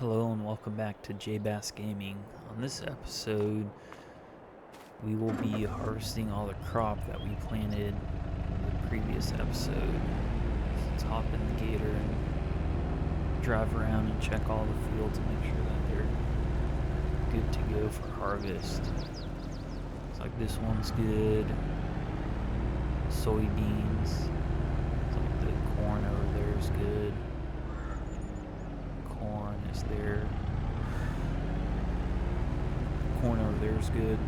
Hello and welcome back to J-Bass Gaming. On this episode, we will be harvesting all the crop that we planted in the previous episode. Let's hop in the gator and drive around and check all the fields and make sure that they're good to go for harvest. Looks like this one's good. Soybeans. Looks like the corn over there is good. Corn is there. Corn over there is good.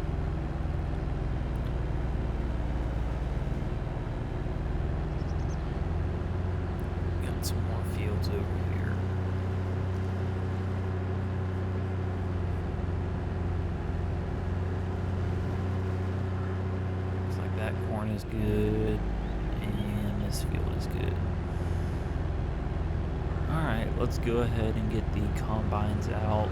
Got some more fields over here. Looks like that corn is good, and this field is good. Alright, let's go ahead and get the combines out.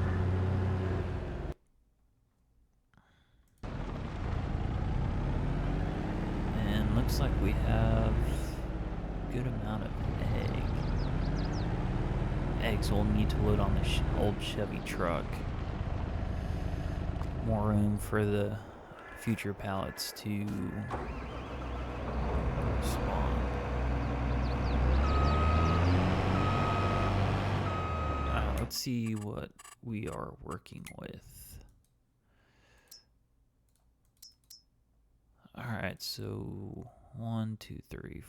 And looks like we have a good amount of eggs we'll need to load on the old Chevy truck. More room for the future pallets to spawn. Let's see what we are working with. Alright, so 1, 2, 3,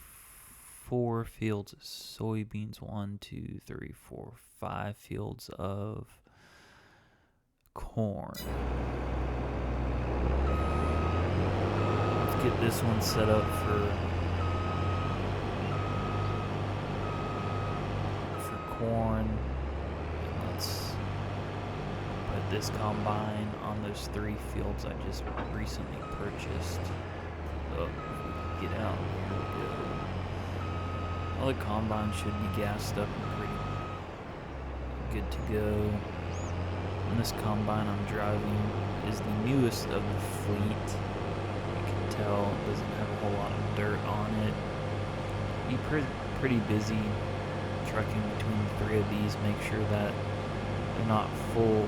4 fields of soybeans. 1, 2, 3, 4, 5 fields of corn. Let's get this one set up for corn. Let's put this combine on those 3 fields I just recently purchased. Oh, if we get out, here we go. All the combines should be gassed up and pretty good to go. And this combine I'm driving is the newest of the fleet. You can tell it doesn't have a whole lot of dirt on it. Be pretty busy trucking between the 3 of these, make sure that they're not full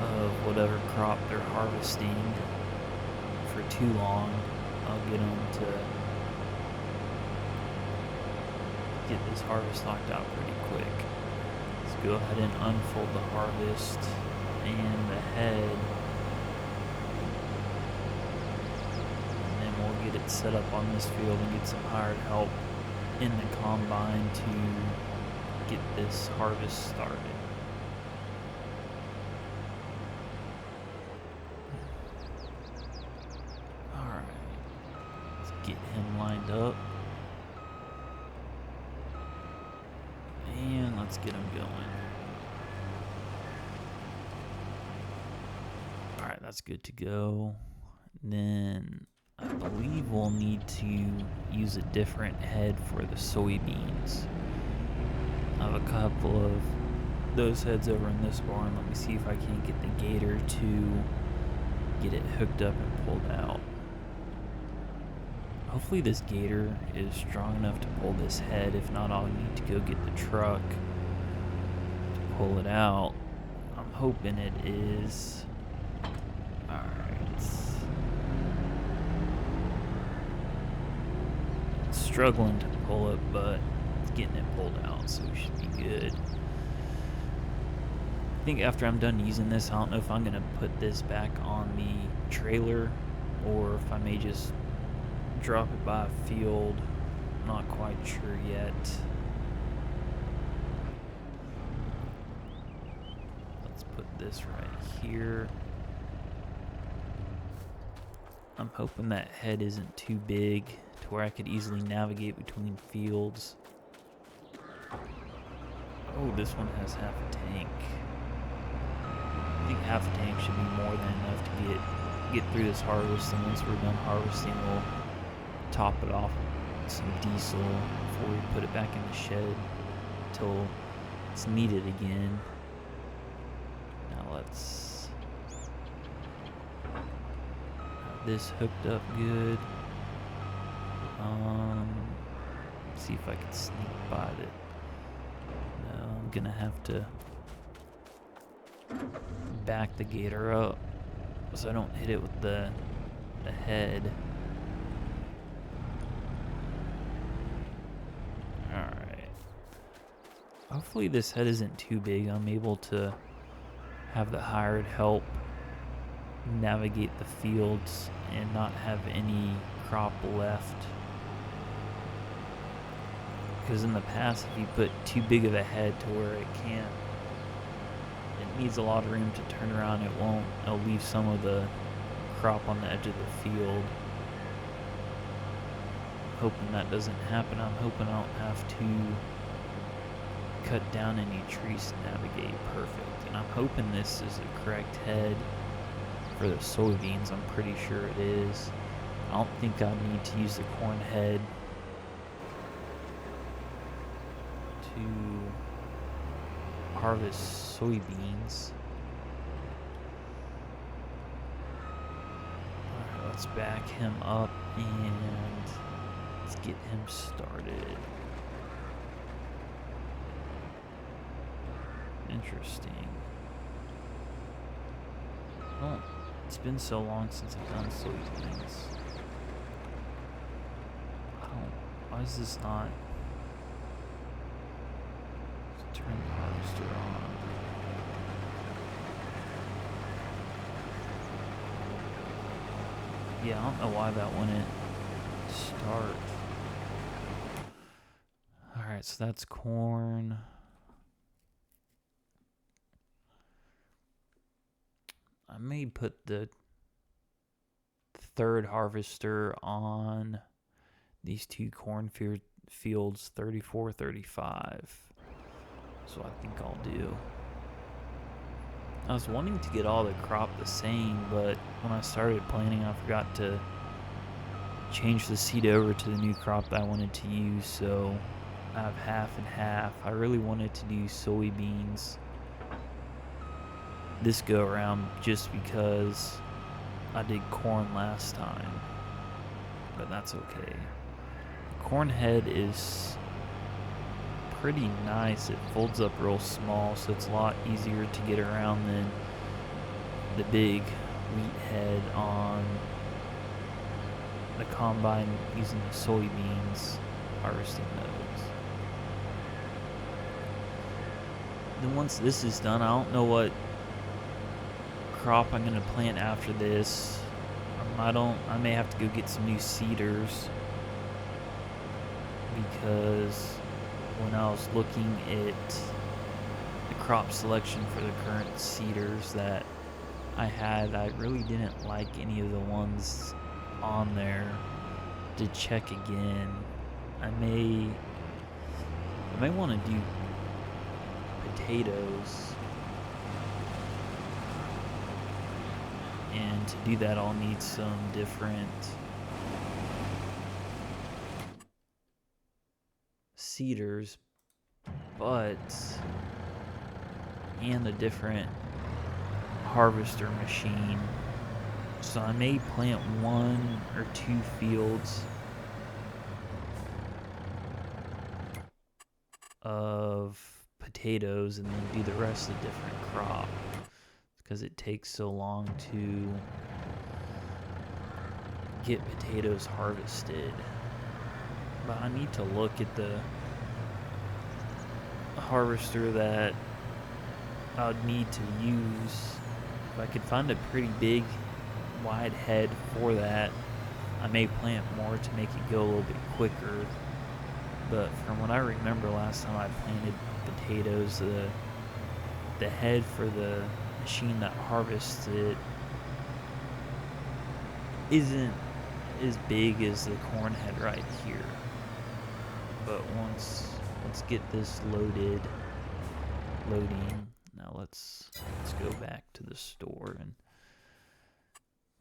of whatever crop they're harvesting for too long. I'll get them to get this harvest knocked out pretty quick. Let's go ahead and unfold the harvest and the head, and then we'll get it set up on this field and get some hired help in the combine to get this harvest started. Alright, let's get him lined up. And let's get him going. Alright, that's good to go. Then I believe we'll need to use a different head for the soybeans. I have a couple of those heads over in this barn. Let me see if I can get the gator to get it hooked up and pulled out. Hopefully this gator is strong enough to pull this head. If not, I'll need to go get the truck to pull it out. I'm hoping it is. Alright. Struggling to pull it, but it's getting it pulled out, so we should be good. I think after I'm done using this, I don't know if I'm going to put this back on the trailer or if I may just drop it by a field. Not quite sure yet. Let's put this right here. I'm hoping that head isn't too big to where I could easily navigate between fields. Oh, this one has half a tank. I think half a tank should be more than enough to get through this harvest, and once we're done harvesting, we'll top it off with some diesel before we put it back in the shed until it's needed again. Now let's have this hooked up good. See if I can sneak by it. No. gonna have to back the gator up so I don't hit it with the head. Alright. Hopefully this head isn't too big. I'm able to have the hired help navigate the fields and not have any crop left. Because in the past, if you put too big of a head to where it needs a lot of room to turn around, it won't. It'll leave some of the crop on the edge of the field. Hoping that doesn't happen. I'm hoping I don't have to cut down any trees to navigate perfect. And I'm hoping this is the correct head for the soybeans. I'm pretty sure it is. I don't think I need to use the corn head to harvest soybeans. Alright, let's back him up and let's get him started. Interesting. Oh, it's been so long since I've done soybeans. Why is this not? Let's turn the harvester on. Yeah, I don't know why that wouldn't start. Alright, so that's corn. I may put the third harvester on these two corn fields, 34, 35. So I think I'll do. I was wanting to get all the crop the same, but when I started planting, I forgot to change the seed over to the new crop that I wanted to use, so I have half and half. I really wanted to do soybeans this go around just because I did corn last time, but that's okay. The corn head is pretty nice. It folds up real small, so it's a lot easier to get around than the big wheat head on the combine using the soybeans harvesting those. Then once this is done, I don't know what crop I'm gonna plant after this. I may have to go get some new seeders, because when I was looking at the crop selection for the current seeders that I had, I really didn't like any of the ones on there. To check again. I may want to do potatoes. And to do that, I'll need some different seeders, and a different harvester machine. So I may plant 1 or 2 fields of potatoes and then do the rest of the different crop, because it takes so long to get potatoes harvested. But I need to look at the harvester that I would need to use. If I could find a pretty big wide head for that, I may plant more to make it go a little bit quicker. But from what I remember last time I planted potatoes, the head for the machine that harvests it isn't as big as the corn head right here. But let's get this loading. Now let's go back to the store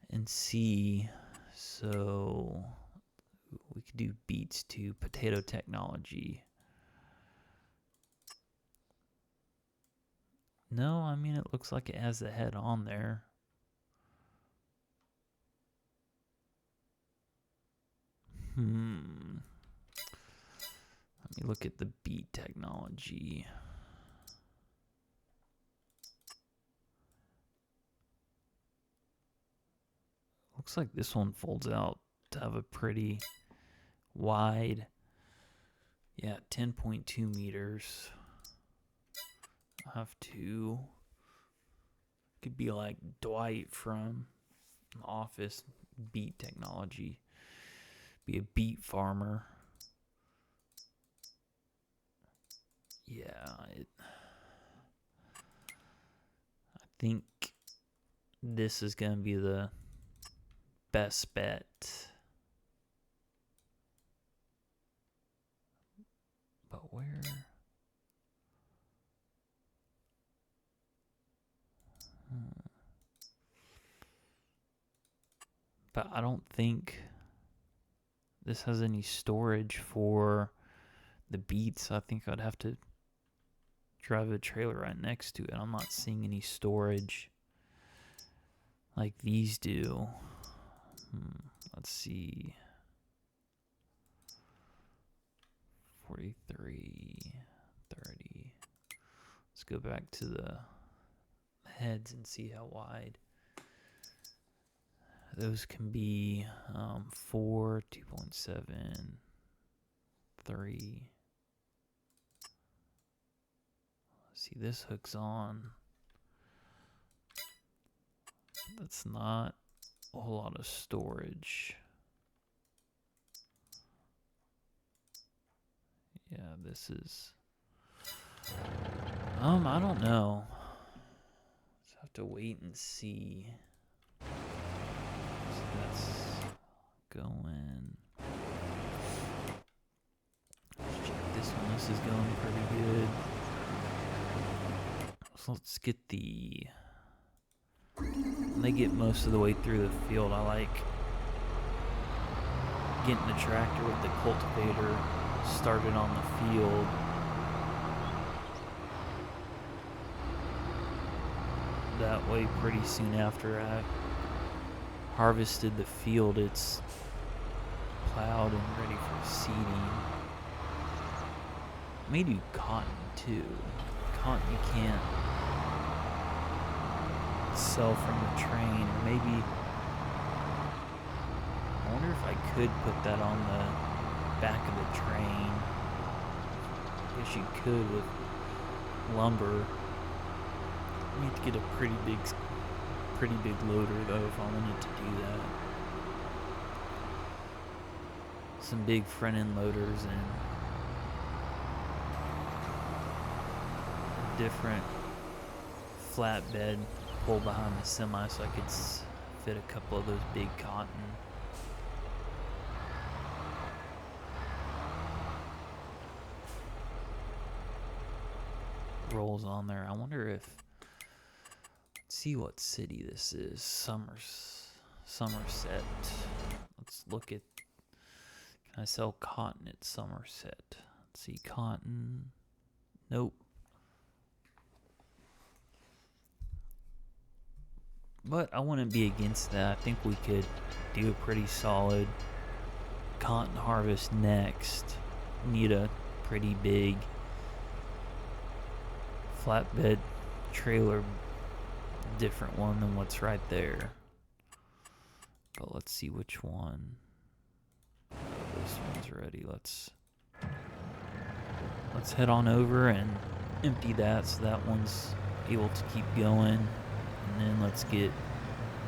and see. So we could do beets to potato technology. No, I mean, it looks like it has the head on there. Let me look at the beet technology. Looks like this one folds out to have a pretty wide, 10.2 meters. I'll have to, could be like Dwight from The Office, beet technology. Be a beet farmer. Yeah, I think this is going to be the best bet. But where? But I don't think this has any storage for the beets. I think I'd have to drive a trailer right next to it. I'm not seeing any storage like these do. Let's see. 43, 30. Let's go back to the heads and see how wide. Those can be 4, 2.7, 3. See, this hooks on. That's not a whole lot of storage. Yeah, this is... I don't know. Just have to wait and see. So that's going. Let's check this one. This is going pretty good. So let's get the... When they get most of the way through the field, I like getting the tractor with the cultivator started on the field. That way, pretty soon after I harvested the field, it's plowed and ready for seeding. I may do cotton too. Cotton you can't sell from the train, or maybe I wonder if I could put that on the back of the train. I guess you could with lumber. You need to get a pretty big loader though if I wanted to do that. Some big front end loaders and a different flatbed pull behind the semi so I could fit a couple of those big cotton. Rolls on there. I wonder if, let's see what city this is. Somerset. Let's look at, can I sell cotton at Somerset? Let's see, cotton. Nope. But I wouldn't be against that. I think we could do a pretty solid cotton harvest next. Need a pretty big flatbed trailer, different one than what's right there. But let's see which one. Oh, this one's ready. Let's head on over and empty that so that one's able to keep going. And then let's get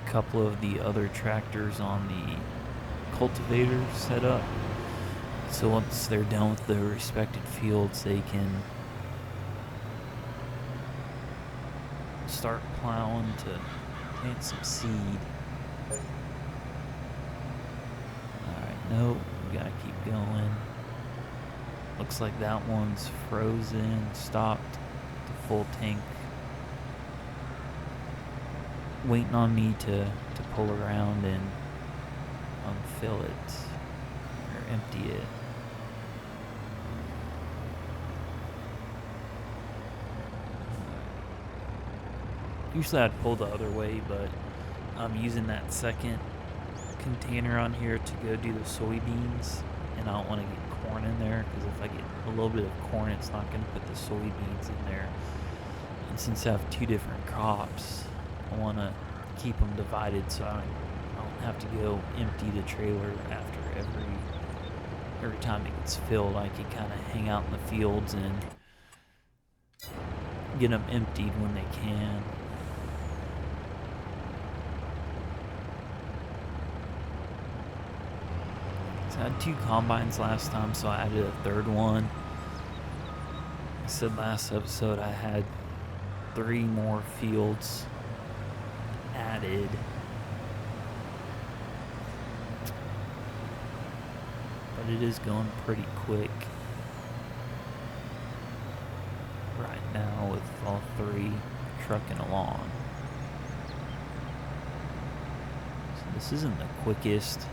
a couple of the other tractors on the cultivator set up. So once they're done with their respected fields, they can start plowing to plant some seed. Alright, nope, we gotta keep going. Looks like that one's frozen, stopped to full tank. Waiting on me to pull around and unfill it or empty it. Usually I'd pull the other way, but I'm using that second container on here to go do the soybeans, and I don't want to get corn in there because if I get a little bit of corn, it's not going to put the soybeans in there. And since I have two different crops, I want to keep them divided so I don't have to go empty the trailer after every time it gets filled. I can kind of hang out in the fields and get them emptied when they can. So I had 2 combines last time, so I added a 3rd one. I said last episode I had 3 more fields added. But it is going pretty quick right now with all 3 trucking along. So this isn't the quickest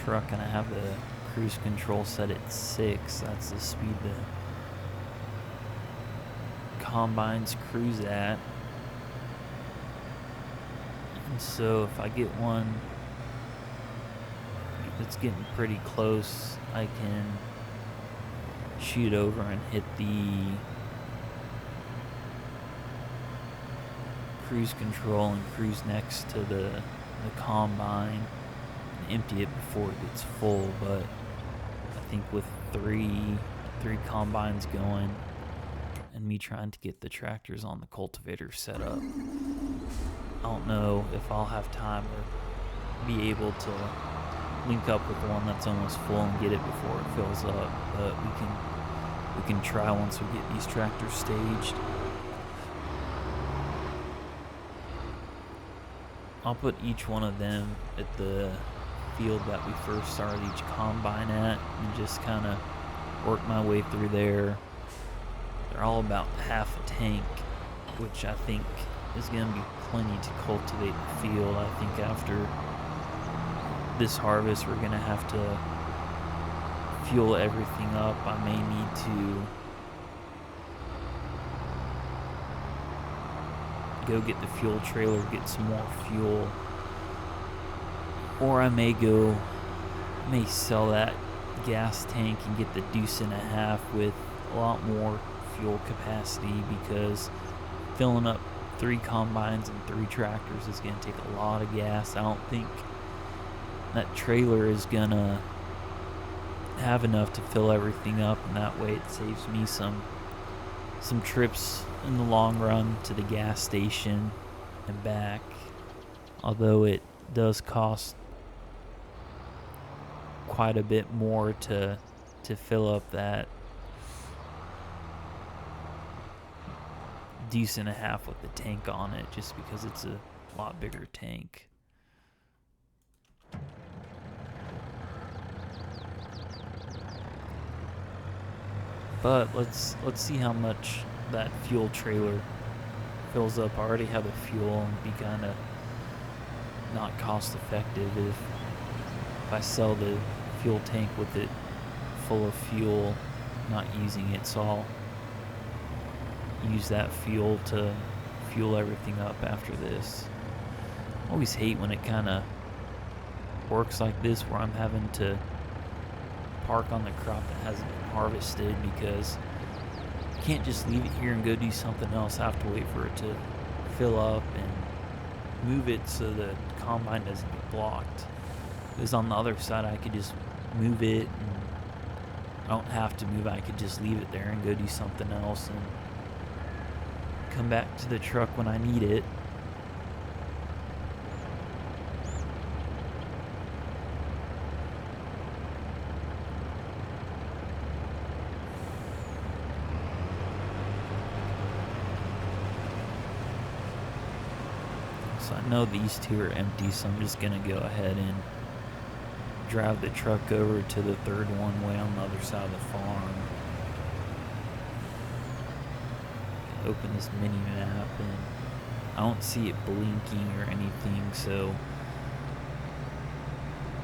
truck, and I have the cruise control set at 6. That's the speed the combines cruise at. And so if I get one that's getting pretty close, I can shoot over and hit the cruise control and cruise next to the combine and empty it before it gets full. But I think with three combines going and me trying to get the tractors on the cultivator set up, I don't know if I'll have time or be able to link up with one that's almost full and get it before it fills up, but we can try once we get these tractors staged. I'll put each one of them at the field that we first started each combine at and just kind of work my way through there. They're all about half a tank, which I think is going to be plenty to cultivate the field. I think after this harvest we're going to have to fuel everything up. I may need to go get the fuel trailer, get some more fuel, or I may sell that gas tank and get the deuce and a half with a lot more fuel capacity, because filling up 3 combines and 3 tractors is going to take a lot of gas. I don't think that trailer is going to have enough to fill everything up, and that way it saves me some trips in the long run to the gas station and back, although it does cost quite a bit more to fill up that deuce and a half with the tank on it, just because it's a lot bigger tank. But let's see how much that fuel trailer fills up. I already have the fuel, and be kind of not cost effective if I sell the fuel tank with it full of fuel, not using it. So I'll use that fuel to fuel everything up after this. I always hate when it kind of works like this, where I'm having to park on the crop that hasn't been harvested, because I can't just leave it here and go do something else. I have to wait for it to fill up and move it so the combine doesn't get blocked. Because on the other side I could just move it, and I don't have to move it. I could just leave it there and go do something else and come back to the truck when I need it. So I know these 2 are empty, so I'm just gonna go ahead and drive the truck over to the 3rd one way on the other side of the farm. Open this mini map, and I don't see it blinking or anything, so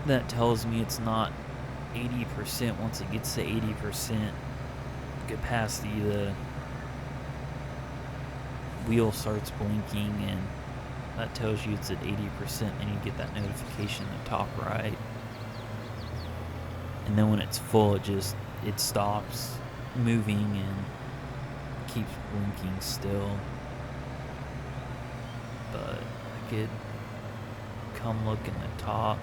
that tells me it's not 80%. Once it gets to 80% capacity, the wheel starts blinking, and that tells you it's at 80%, and you get that notification in the top right. And then when it's full, it stops moving and keeps blinking still. But I come look in the top.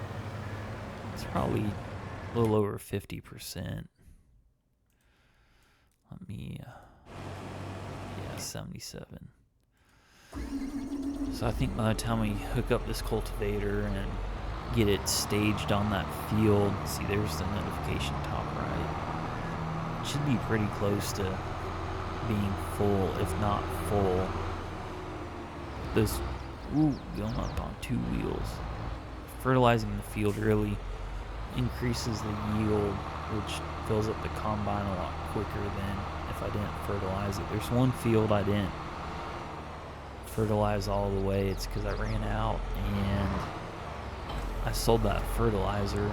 It's probably a little over 50%. Let me, yeah, 77. So I think by the time we hook up this cultivator and get it staged on that field, see, there's the notification top right. It should be pretty close to being full, if not full. This, going up on 2 wheels. Fertilizing the field really increases the yield, which fills up the combine a lot quicker than if I didn't fertilize it. There's one field I didn't fertilize all the way. It's because I ran out and I sold that fertilizer. It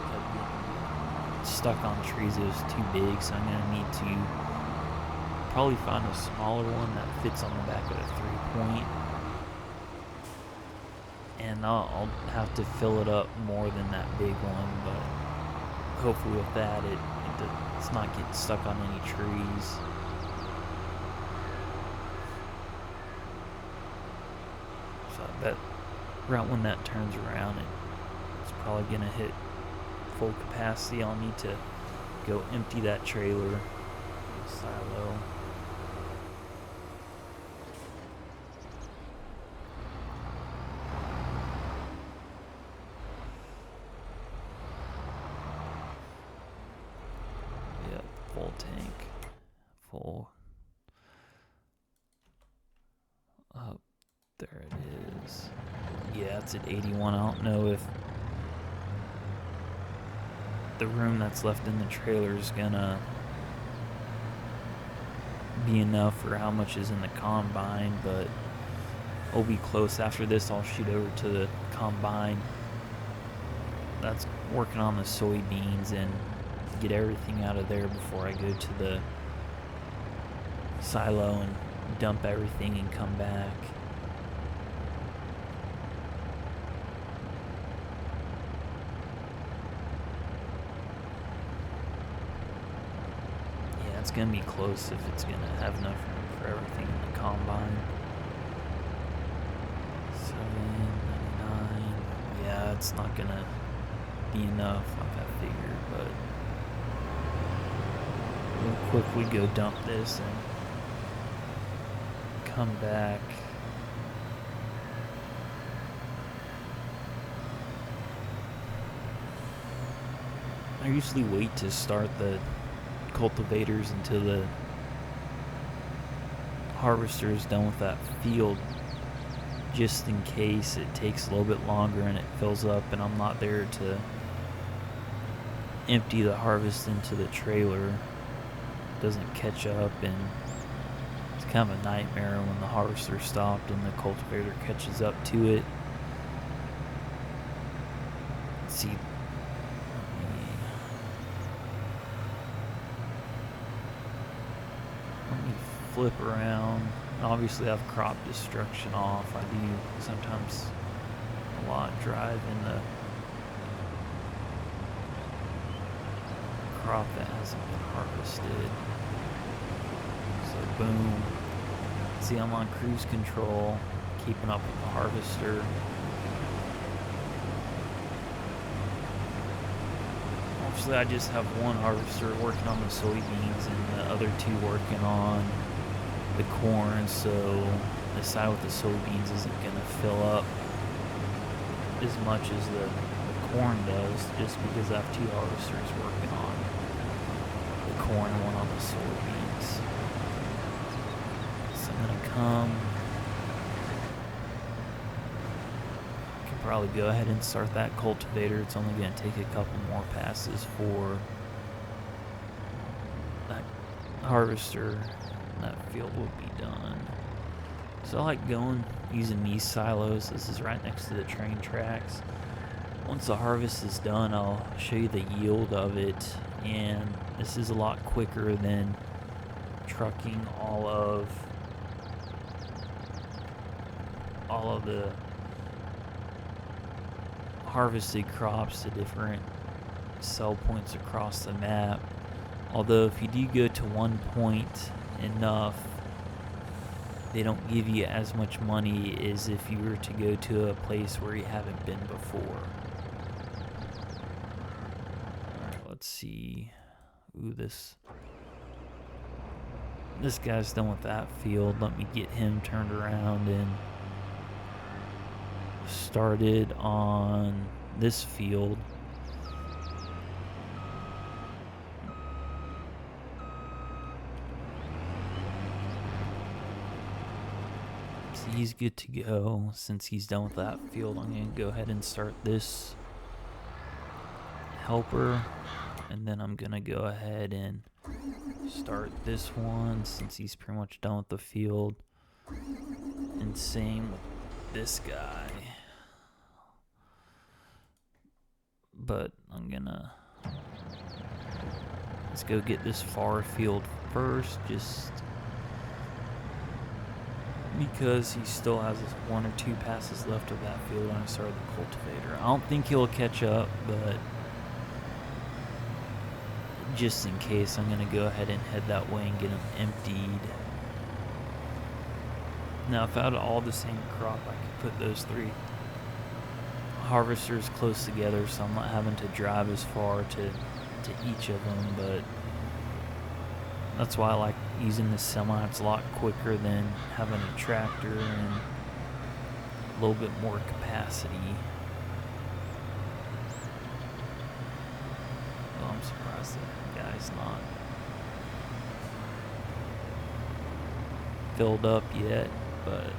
kept getting stuck on trees. It was too big, so I'm going to need to probably find a smaller one that fits on the back of a 3-point. And I'll have to fill it up more than that big one, but hopefully with that it's not getting stuck on any trees. So I bet right when that turns around, it's probably going to hit full capacity. I'll need to go empty that trailer, silo. Full tank. Full. Up there it is. Yeah, it's at 81. I don't know if the room that's left in the trailer is gonna be enough for how much is in the combine, but we'll be close. After this, I'll shoot over to the combine that's working on the soybeans and get everything out of there before I go to the silo and dump everything and come back. Yeah, it's gonna be close if it's gonna have enough room for everything in the combine. 799. Yeah, it's not gonna be enough like I figured, but we'll quickly go dump this and come back. I usually wait to start the cultivators until the harvester is done with that field, just in case it takes a little bit longer and it fills up and I'm not there to empty the harvest into the trailer. Doesn't catch up, and it's kind of a nightmare when the harvester stopped and the cultivator catches up to it. Let's see. Let me flip around. Obviously I have crop destruction off. I do sometimes a lot drive in the crop that hasn't been harvested. So boom. See, I'm on cruise control, keeping up with the harvester. Actually, I just have one harvester working on the soybeans and the other 2 working on the corn, so the side with the soybeans isn't going to fill up as much as the corn does, just because I have 2 harvesters working on the corn and one on the soybeans. So I'm going to come. I can probably go ahead and start that cultivator. It's only going to take a couple more passes for that harvester and that field will be done. So I like going using these silos. This is right next to the train tracks. Once the harvest is done, I'll show you the yield of it, and this is a lot quicker than trucking all of the harvested crops to different sell points across the map. Although if you do go to one point enough, they don't give you as much money as if you were to go to a place where you haven't been before. Alright, let's see. Ooh, this guy's done with that field. Let me get him turned around and started on this field. So he's good to go. Since he's done with that field, I'm going to go ahead and start this helper, and then I'm going to go ahead and start this one since he's pretty much done with the field. And same with this guy. But I'm gonna, let's go get this far field first, just because he still has 1 or 2 passes left of that field when I started the cultivator. I don't think he'll catch up, but just in case, I'm gonna go ahead and head that way and get him emptied. Now, if I had all the same crop, I could put those 3 harvesters close together, so I'm not having to drive as far to each of them, but that's why I like using this semi. It's a lot quicker than having a tractor and a little bit more capacity. Well, I'm surprised that guy's not filled up yet, but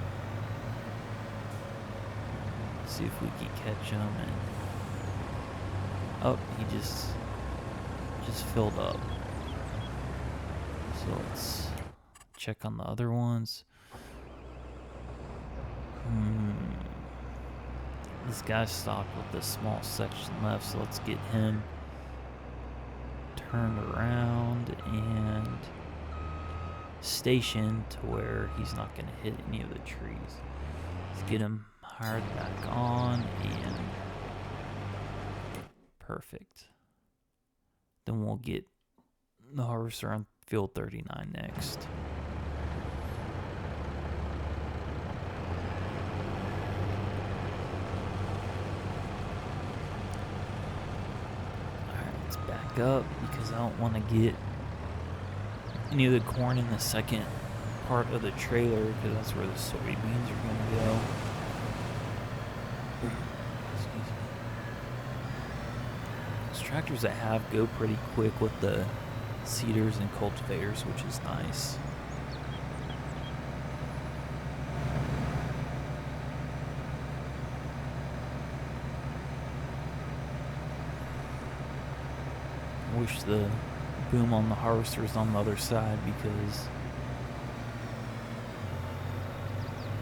see if we can catch him. And oh, he just filled up. So let's check on the other ones. This guy's stopped with this small section left, so let's get him turned around and stationed to where he's not going to hit any of the trees. Let's get him hired back on, and perfect. Then we'll get the harvester on field 39 next. Alright, let's back up because I don't want to get any of the corn in the second part of the trailer, because that's where the soybeans are going to go. Excuse me. Those tractors I have go pretty quick with the seeders and cultivators, which is nice. I wish the boom on the harvester is on the other side, because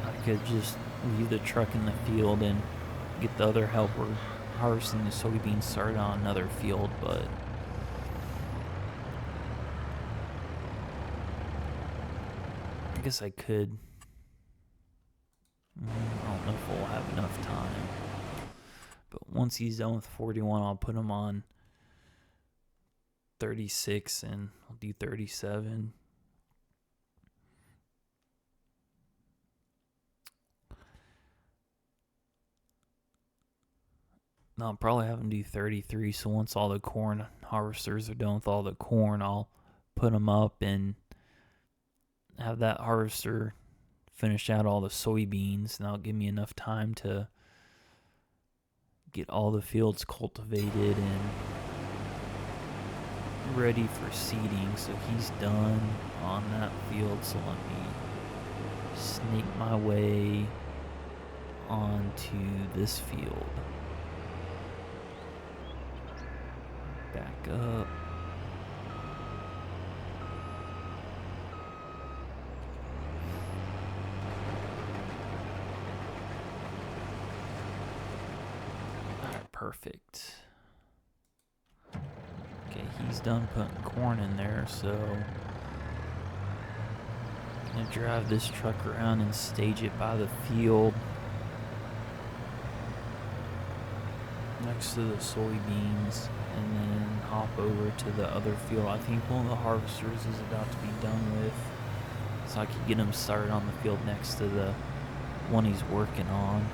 I could just leave the truck in the field and get the other helper harvesting the soybeans started on another field, but I guess I could. I don't know if we'll have enough time, but once he's done with 41, I'll put him on 36 and I'll do 37. No, I'll probably have him do 33, so once all the corn harvesters are done with all the corn, I'll put them up and have that harvester finish out all the soybeans, and that'll give me enough time to get all the fields cultivated and ready for seeding. So he's done on that field, so let me snake my way onto this field. Back up. Alright, perfect. Okay, he's done putting corn in there, so I'm gonna drive this truck around and stage it by the field next to the soybeans, and then hop over to the other field. I think one of the harvesters is about to be done with, so I could get him started on the field next to the one he's working on.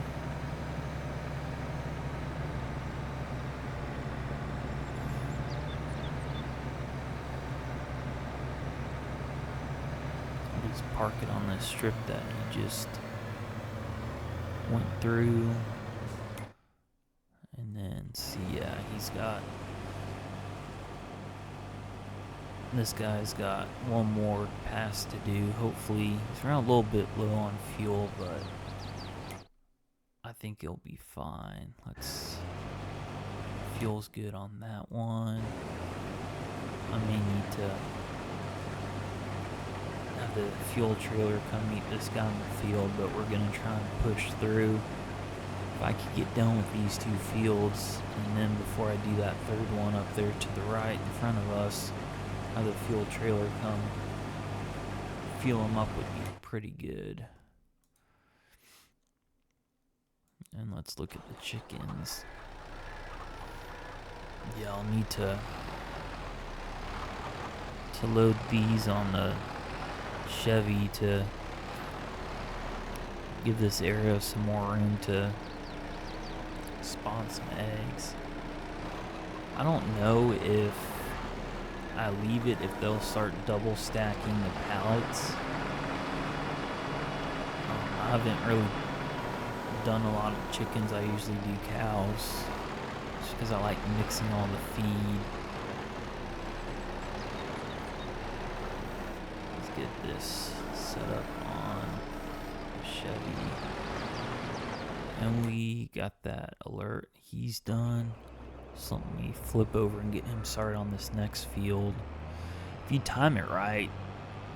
I'll just park it on this strip that he just went through. And then see, yeah, this guy's got one more pass to do. Hopefully, he's around a little bit low on fuel, but I think he'll be fine. Fuel's good on that one. I may need to have the fuel trailer come meet this guy in the field, but we're gonna try and push through. If I could get done with these 2 fields, and then before I do that 3rd one up there to the right in front of us, have the fuel trailer come fuel them up would be pretty good. And let's look at the chickens. Yeah, I'll need to load these on the Chevy to give this area some more room to spawn some eggs. I don't know if I leave it, if they'll start double stacking the pallets. I haven't really done a lot of chickens. I usually do cows just because I like mixing all the feed. Let's get this set up on Chevy. And we got that alert. He's done. So let me flip over and get him started on this next field. If you time it right,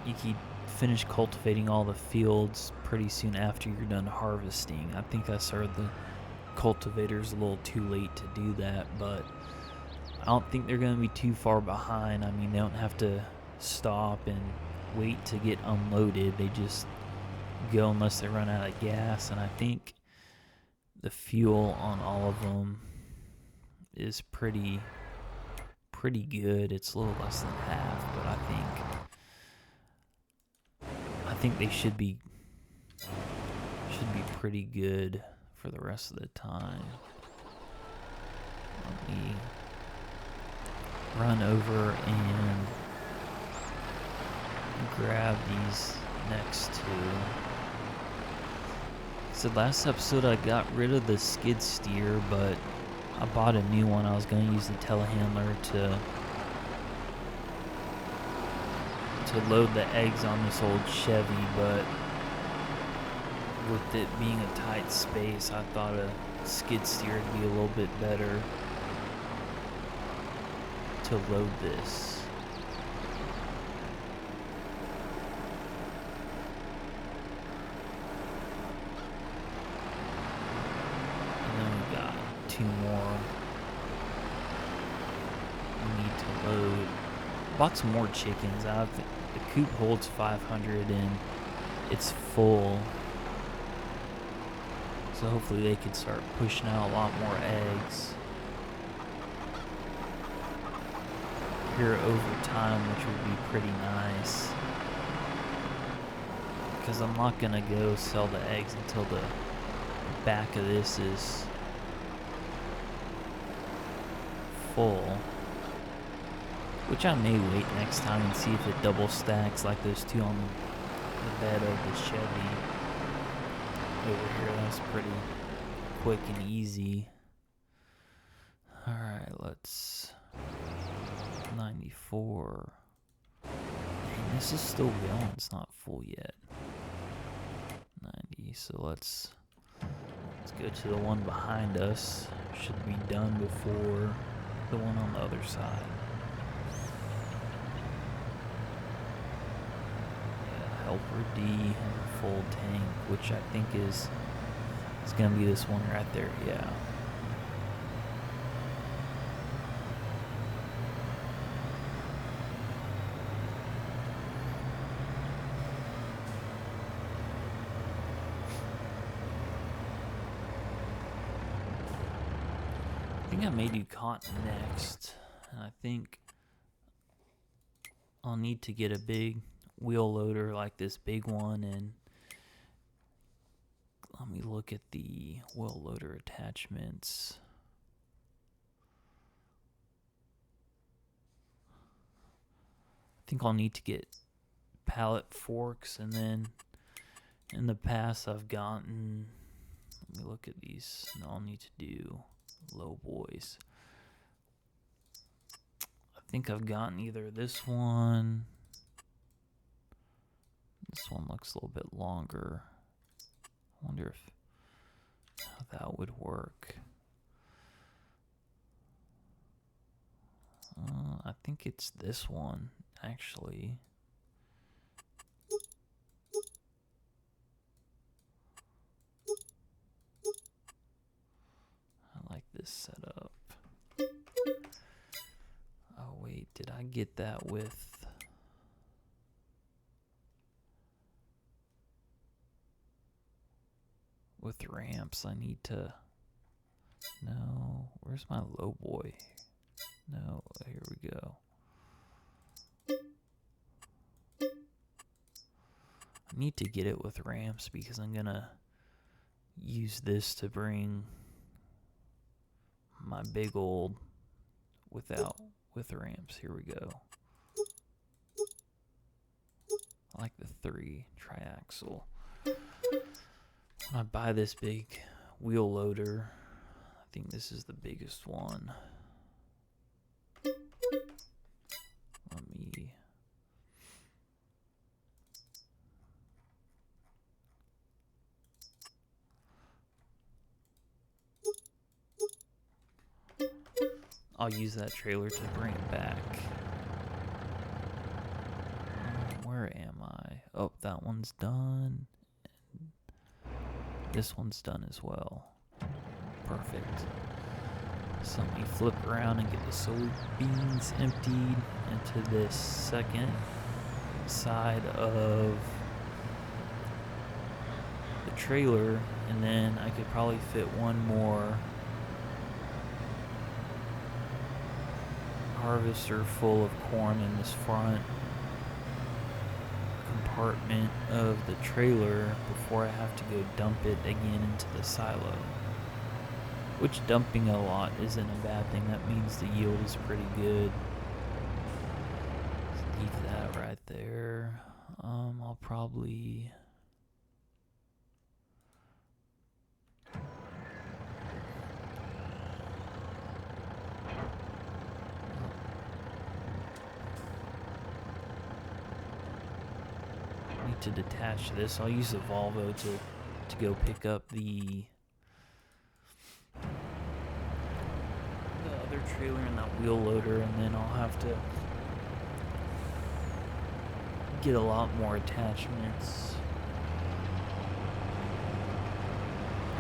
you can finish cultivating all the fields pretty soon after you're done harvesting. I think I started the cultivators a little too late to do that, but I don't think they're going to be too far behind. I mean, they don't have to stop and wait to get unloaded. They just go unless they run out of gas, and I think the fuel on all of them is pretty good. It's a little less than half, but I think they should be pretty good for the rest of the time. Let me run over and grab these next 2. So last episode I got rid of the skid steer, but I bought a new one. I was going to use the telehandler to load the eggs on this old Chevy, but with it being a tight space, I thought a skid steer would be a little bit better to load this. And then we got 2 more we need to load. Bought some more chickens. The coop holds 500 and it's full. So hopefully they could start pushing out a lot more eggs here over time, which would be pretty nice. Because I'm not going to go sell the eggs until the back of this is full. Which I may wait next time and see if it double stacks like those 2 on the bed of the Chevy over here. That's pretty quick and easy. Alright, let's 94. Dang, this is still going. It's not full yet. 90. So let's go to the one behind us. Should be done before the one on the other side. Helper D and full tank, which I think is gonna be this one right there. Yeah. I think I may do cotton next, and I think I'll need to get a big wheel loader like this big one, and let me look at the wheel loader attachments. I think I'll need to get pallet forks, and then in the past I've gotten, let me look at these. No, I'll need to do low boys. I think I've gotten either this one. This one looks a little bit longer. I wonder how that would work. I think it's this one, actually. I like this setup. Oh wait, did I get that with ramps? I need to, no, where's my low boy? No, here we go. I need to get it with ramps because I'm gonna use this to bring my big old with ramps. Here we go. I like the 3 triaxle. When I buy this big wheel loader, I think this is the biggest one. Let me I'll use that trailer to bring it back. Where am I? Oh, that one's done. This one's done as well. Perfect. So let me flip around and get the soybeans emptied into this second side of the trailer, and then I could probably fit one more harvester full of corn in this front compartment of the trailer before I have to go dump it again into the silo. Which dumping a lot isn't a bad thing. That means the yield is pretty good. Leave that right there. I'll probably need to detach this. I'll use the Volvo to go pick up the other trailer and that wheel loader, and then I'll have to get a lot more attachments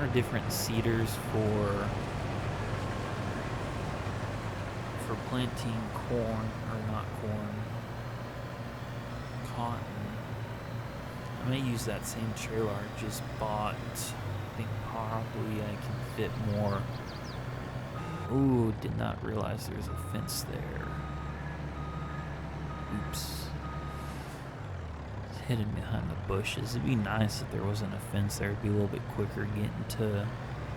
or different seeders for planting corn, or not corn, cotton. I may use that same trailer I just bought. I think probably I can fit more. Ooh, did not realize there's a fence there. Oops. It's hidden behind the bushes. It'd be nice if there wasn't a fence there. It'd be a little bit quicker getting to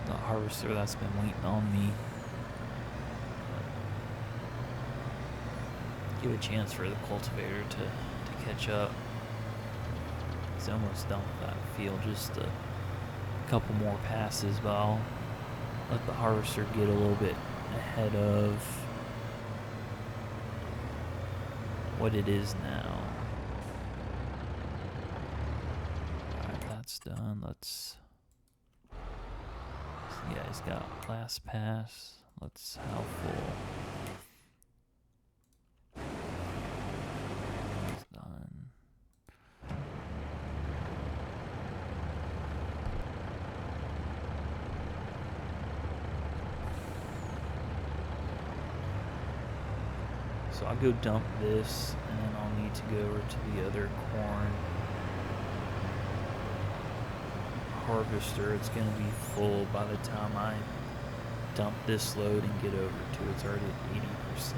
the harvester that's been waiting on me. Give a chance for the cultivator to catch up. He's almost done with that field. Just a couple more passes, but I'll let the harvester get a little bit ahead of what it is now. Alright, that's done. Let's see, yeah, he's got last pass. Let's how full. It's done. So I'll go dump this, and then I'll need to go over to the other corn harvester. It's going to be full by the time I dump this load and get over to it. It's already at 80%.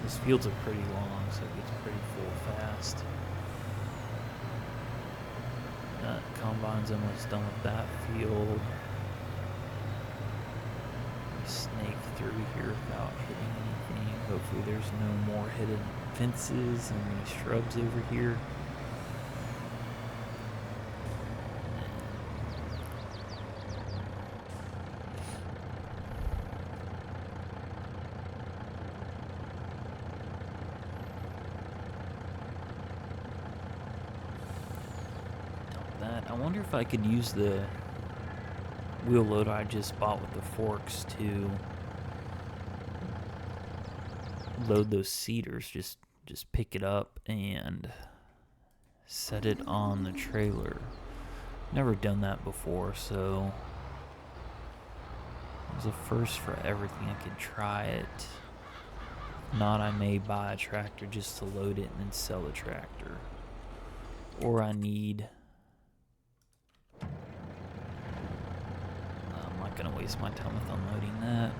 These fields are pretty long, so it gets pretty full fast. combine's almost done with that field. Snake through here without hitting anything. Hopefully there's no more hidden fences and any shrubs over here. I wonder if I could use the wheel loader I just bought with the forks to load those cedars. Just pick it up and set it on the trailer. Never done that before, so it was a first for everything. I could try it. If not, I may buy a tractor just to load it and then sell the tractor. Or I need... I'm not gonna waste my time with unloading that.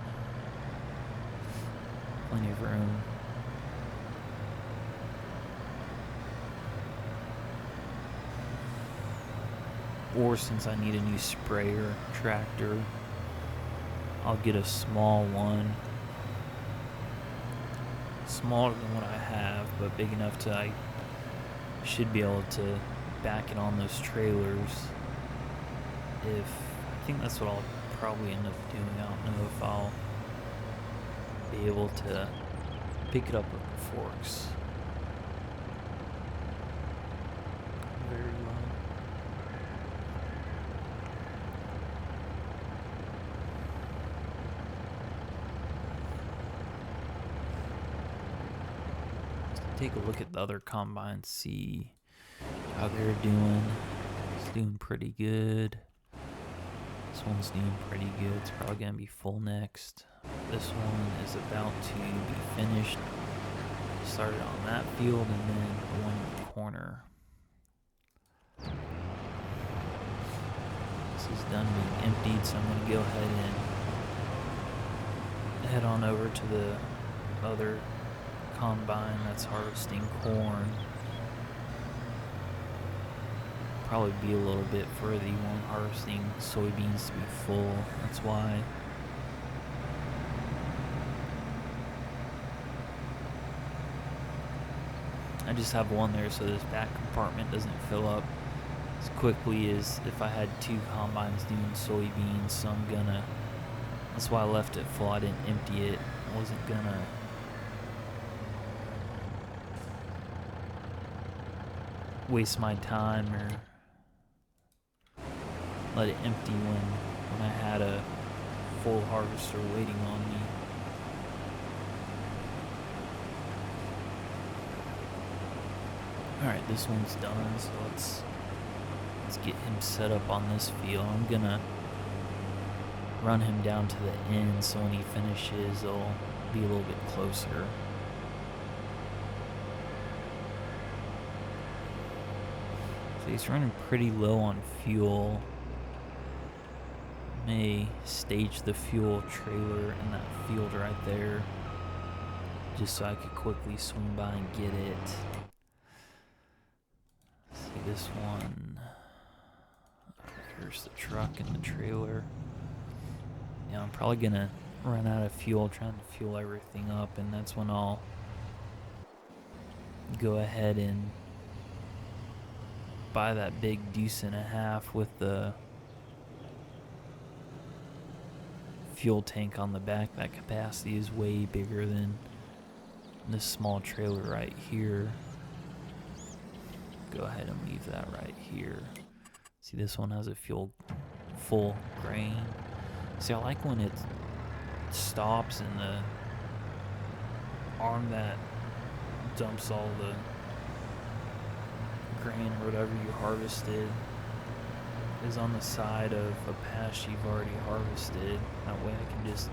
Plenty of room. Or since I need a new sprayer tractor, I'll get a small one. Smaller than what I have, but big enough to I should be able to back it on those trailers. I think that's what I'll probably end up doing. I don't know if I'll be able to pick it up with the forks. Very low. Take a look at the other combines, see how they're doing. It's doing pretty good. This one's doing pretty good. It's probably gonna be full next. This one is about to be finished. Started on that field and then the one in the corner. This is done being emptied, so I'm gonna go ahead and head on over to the other combine that's harvesting corn. Probably be a little bit further. You want harvesting soybeans to be full. That's why. I just have one there so this back compartment doesn't fill up as quickly as if I had two combines doing soybeans. So that's why I left it full. I didn't empty it. I wasn't gonna waste my time or let it empty when I had a full harvester waiting on me. Alright, this one's done, so let's get him set up on this field. I'm gonna run him down to the end so when he finishes it'll be a little bit closer. So he's running pretty low on fuel. May stage the fuel trailer in that field right there just so I could quickly swing by and get it. See this one. Here's the truck and the trailer. Yeah, I'm probably gonna run out of fuel trying to fuel everything up, and that's when I'll go ahead and buy that big deuce and a half with the fuel tank on the back. That capacity is way bigger than this small trailer right here. Go ahead and leave that right here. See, this one has a full grain. See, I like when it stops and the arm that dumps all the grain or whatever you harvested is on the side of a patch you've already harvested. That way I can just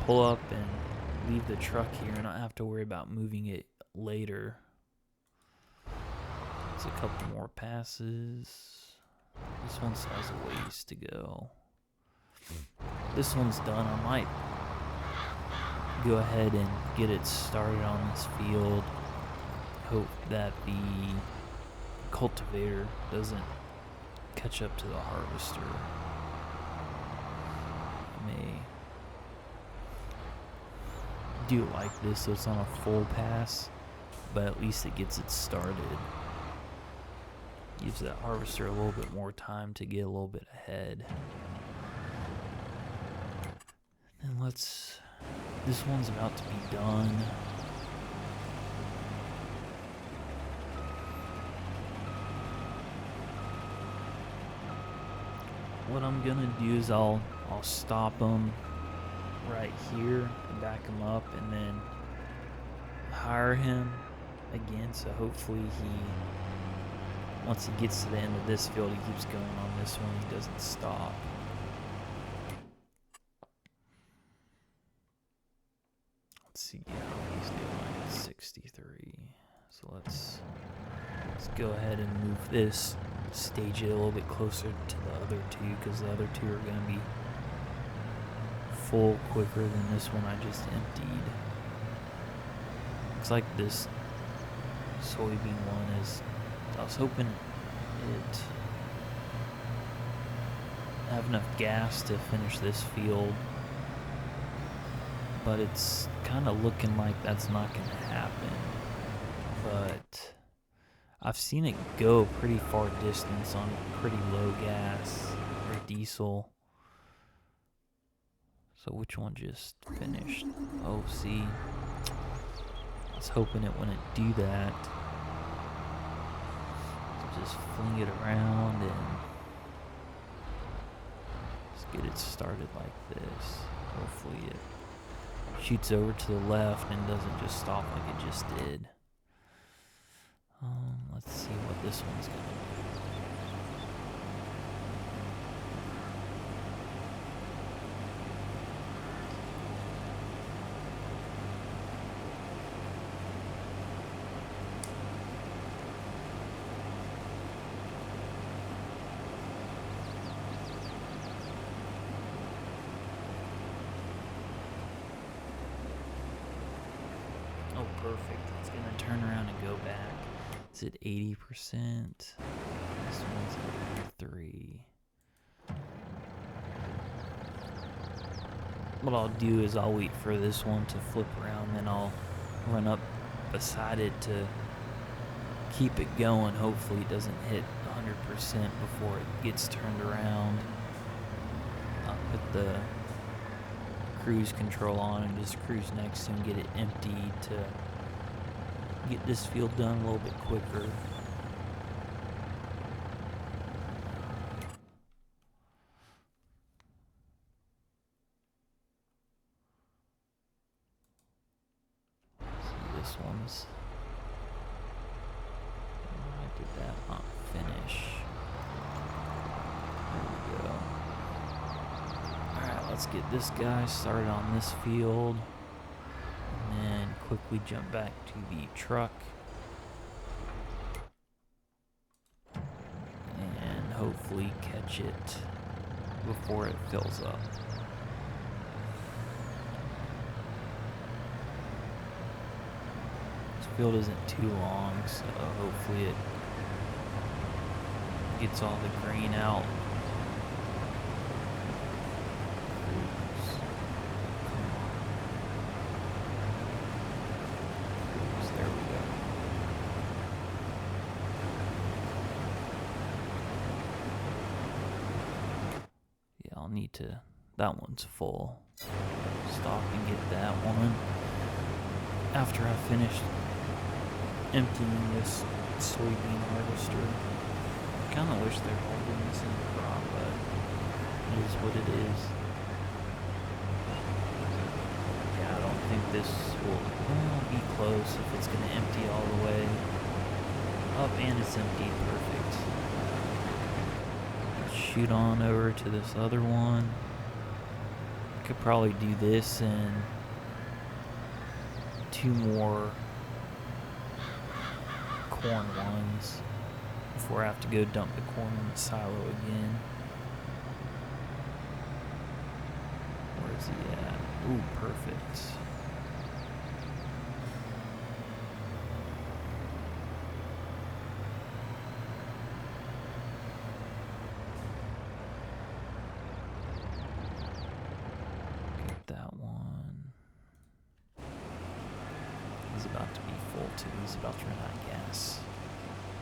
pull up and leave the truck here and not have to worry about moving it later. It's a couple more passes. This one still has a ways to go. This one's done. I might go ahead and get it started on this field. Hope that the cultivator doesn't catch up to the harvester. I may do it like this so it's on a full pass, but at least it gets it started. Gives that harvester a little bit more time to get a little bit ahead. And this one's about to be done. What I'm gonna do is I'll stop him right here and back him up, and then hire him again. So hopefully once he gets to the end of this field, he keeps going on this one. He doesn't stop. Let's see how he's doing. 63. So let's go ahead and move this. Stage it a little bit closer to the other two, because the other two are going to be full quicker than this one I just emptied. Looks like this soybean one is, I was hoping it have enough gas to finish this field, but it's kind of looking like that's not going to happen. But I've seen it go pretty far distance on pretty low gas or diesel. So which one just finished? Oh, see, I was hoping it wouldn't do that. So just fling it around and just get it started like this. Hopefully it shoots over to the left and doesn't just stop like it just did. Let's see what this one's gonna do. Oh, perfect. It's gonna turn around and go back. It's at 80%. This one's at 3. What I'll do is I'll wait for this one to flip around, then I'll run up beside it to keep it going. Hopefully it doesn't hit 100% before it gets turned around. I'll put the cruise control on and just cruise next to him, get it emptied to get this field done a little bit quicker. See, this one's, why did that not finish? There we go. Alright, let's get this guy started on this field. And then quickly jump back to the truck and hopefully catch it before it fills up. This field isn't too long, so hopefully it gets all the grain out. Need to, that one's full. Stop and get that one. After I finished emptying this soybean harvester, I kind of wish they were all doing this in the crop, but it is what it is. Yeah, I don't think this will be close if it's going to empty all the way up, and it's emptied perfect. Shoot on over to this other one. Could probably do this and 2 more corn ones before I have to go dump the corn in the silo again. Where is he at? Ooh, perfect. to. He's about to run out of gas.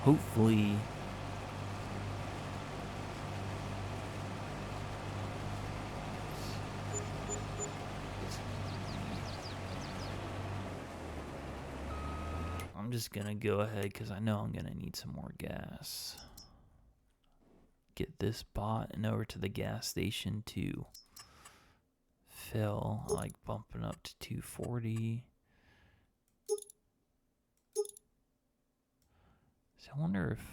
Hopefully... I'm just gonna go ahead because I know I'm gonna need some more gas. Get this bought and over to the gas station to fill. I like bumping up to 240. So I wonder if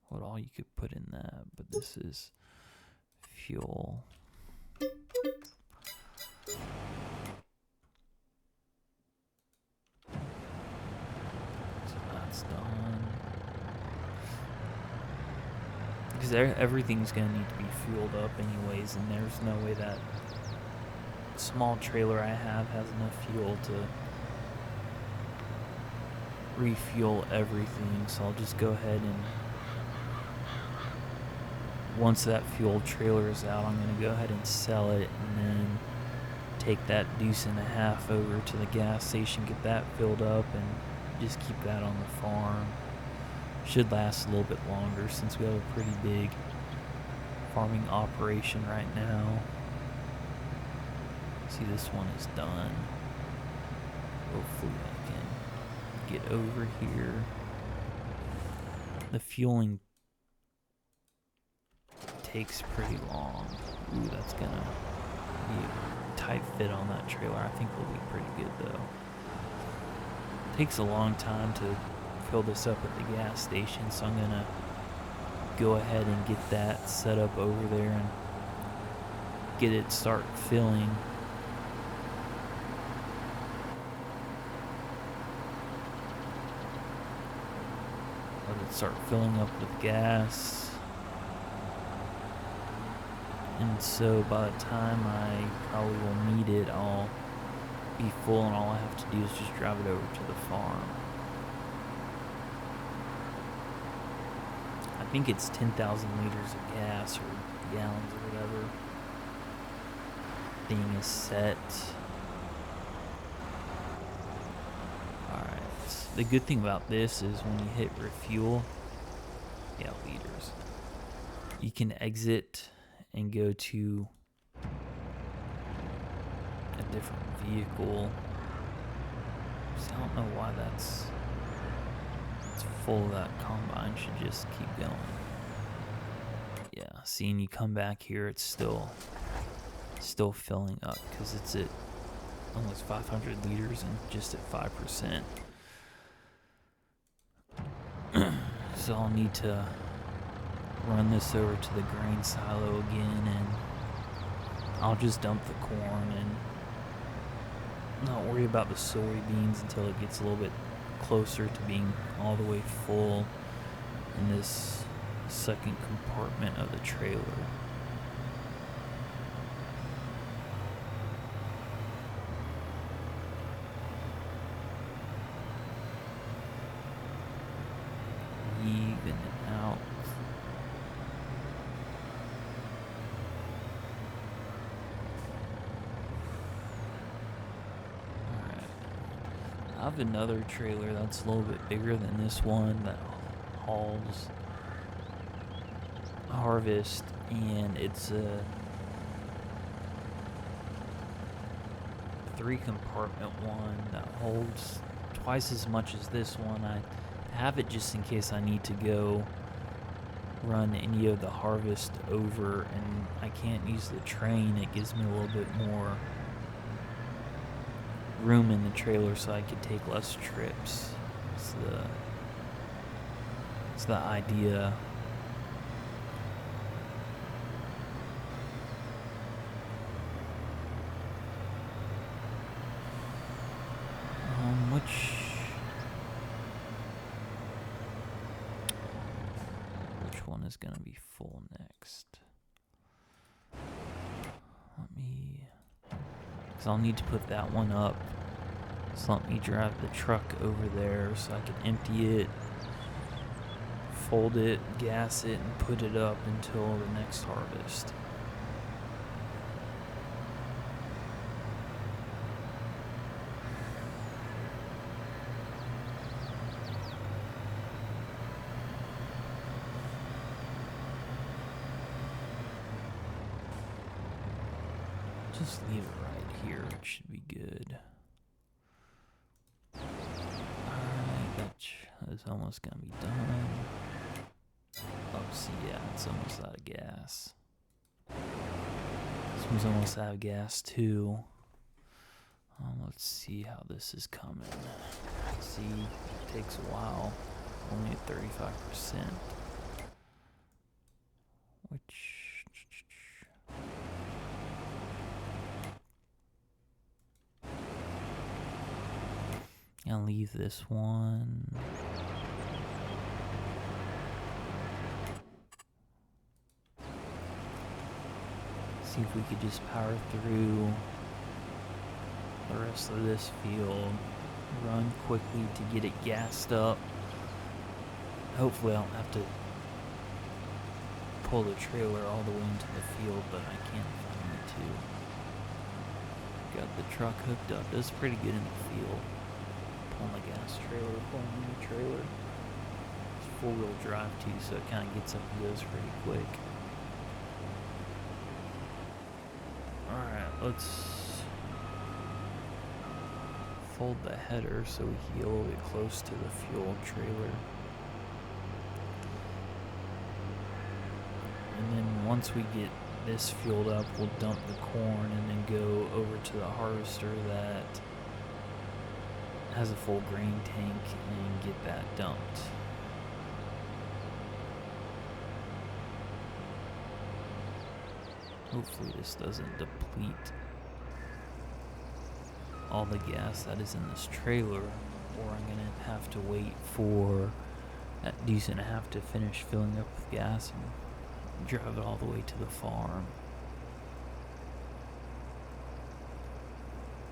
what all you could put in that, but this is fuel. So that's done. Because everything's going to need to be fueled up anyways, and there's no way that small trailer I have has enough fuel to refuel everything. So I'll just go ahead and once that fuel trailer is out, I'm going to go ahead and sell it and then take that deuce and a half over to the gas station, get that filled up, and just keep that on the farm. Should last a little bit longer since we have a pretty big farming operation right now. See, this one is done. Hopefully I can get over here. The fueling takes pretty long. Ooh, that's gonna be a tight fit on that trailer. I think it'll be pretty good though. Takes a long time to fill this up at the gas station, so I'm gonna go ahead and get that set up over there and get it start filling. Let it start filling up with gas. And so by the time I probably will need it, I'll be full, and all I have to do is just drive it over to the farm. I think it's 10,000 liters of gas or gallons or whatever thing is set. Alright, the good thing about this is when you hit refuel, liters, you can exit and go to a different vehicle. So I don't know why it's full. That combine should just keep going. Yeah, seeing you come back here, it's still filling up because it's at almost 500 liters and just at 5%. So I'll need to run this over to the grain silo again, and I'll just dump the corn and not worry about the soybeans until it gets a little bit closer to being all the way full in this second compartment of the trailer. Even it out. I have another trailer that's a little bit bigger than this one that hauls harvest, and it's a 3-compartment one that holds twice as much as this one. I have it just in case I need to go run any of the harvest over and I can't use the train. It gives me a little bit more room in the trailer so I could take less trips. It's the idea. Which one is gonna be full next? Because I'll need to put that one up. So let me drive the truck over there so I can empty it, fold it, gas it, and put it up until the next harvest. Just leave it right here. It should be good. Alright, that is almost gonna be done. Oops, yeah, it's almost out of gas. This one's almost out of gas too. Let's see how this is coming. See, it takes a while. Only at 35%. Which... I'll leave this one. See if we could just power through the rest of this field. Run quickly to get it gassed up. Hopefully I don't have to pull the trailer all the way into the field, but I can't find it to. Got the truck hooked up. Does pretty good in the field. Pulling the gas trailer, pulling the trailer. It's four-wheel drive too, so it kind of gets up and goes pretty quick. Alright, let's fold the header so we can get a little bit close to the fuel trailer. And then once we get this fueled up, we'll dump the corn and then go over to the harvester that has a full grain tank and get that dumped. Hopefully this doesn't deplete all the gas that is in this trailer, or I'm gonna have to wait for that decent half to finish filling up with gas and drive it all the way to the farm.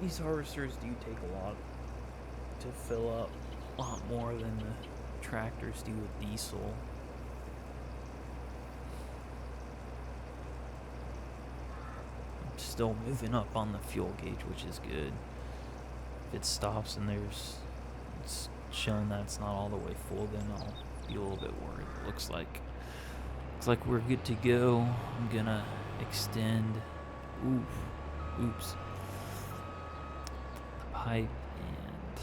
These harvesters do take a lot to fill up, a lot more than the tractors do with diesel. I'm still moving up on the fuel gauge, which is good. If it stops and it's showing that it's not all the way full, then I'll be a little bit worried. Looks like we're good to go. I'm gonna extend oops the pipe and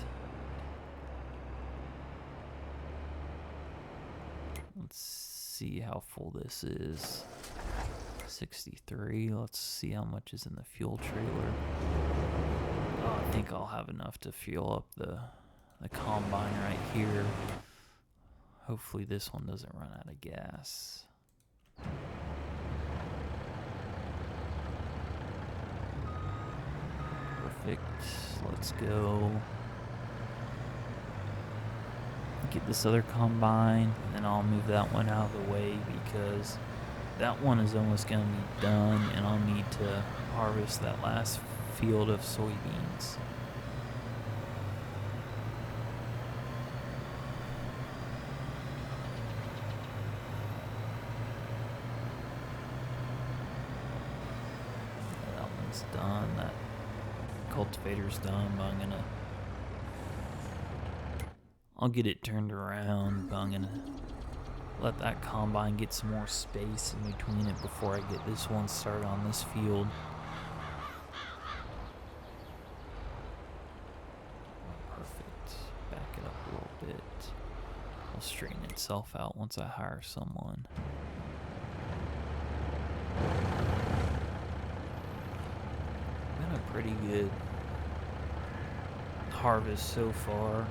let's see how full this is. 63. Let's see how much is in the fuel trailer. Oh, I think I'll have enough to fuel up the combine right here. Hopefully this one doesn't run out of gas. Perfect. Let's go get this other combine, and then I'll move that one out of the way because that one is almost going to be done, and I'll need to harvest that last field of soybeans. That one's done. That cultivator's done, but I'll get it turned around, but I'm gonna let that combine get some more space in between it before I get this one started on this field. Perfect. Back it up a little bit. It'll straighten itself out once I hire someone. Been a pretty good harvest so far.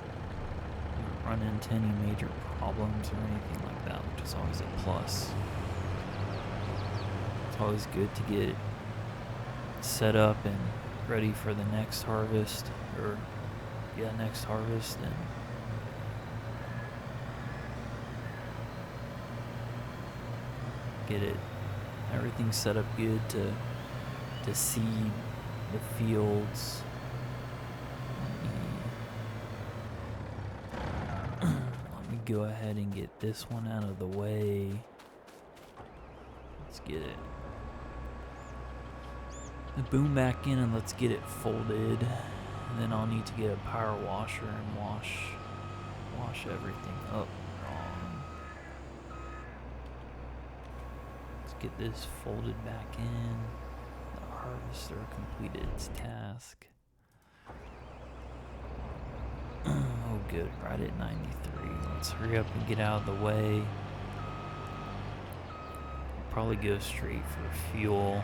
Run into any major problems or anything like that, which is always a plus. It's always good to get set up and ready for the next harvest, next harvest, and get everything set up good to seed the fields. Go ahead and get this one out of the way. Let's get the boom back in and let's get it folded. And then I'll need to get a power washer and wash everything up wrong. Let's get this folded back in. The harvester completed its task. Oh good, right at 93. Let's hurry up and get out of the way. Probably go straight for fuel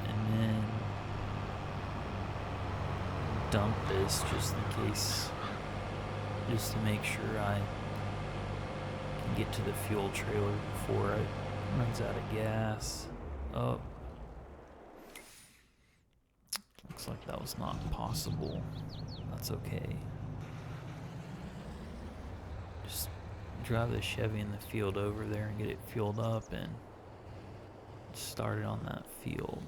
and then dump this just in case, just to make sure I can get to the fuel trailer before it runs out of gas. Oh, looks like that was not possible. That's okay. Just drive the Chevy in the field over there and get it fueled up and start it on that field.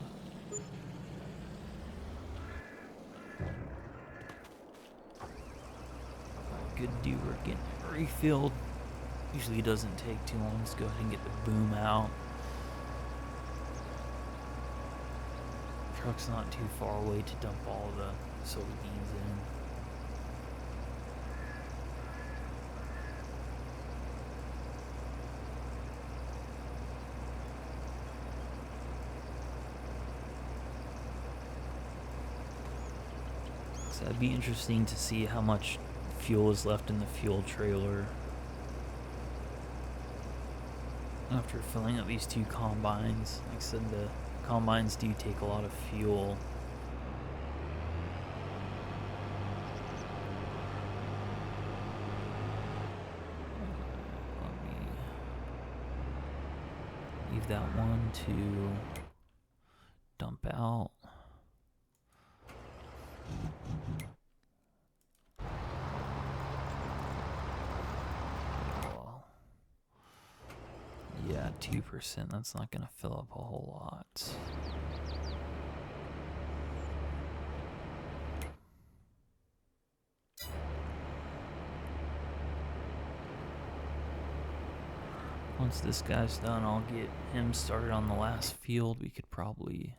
Good deal, we're getting it refilled. Usually doesn't take too long. Let's go ahead and get the boom out. Truck's not too far away to dump all the soybeans in. So it'd be interesting to see how much fuel is left in the fuel trailer after filling up these two combines. Like I said, the combines do take a lot of fuel. Let me leave that one to dump out. Yeah, 2%, that's not going to fill up a whole lot. Once this guy's done, I'll get him started on the last field. We could probably,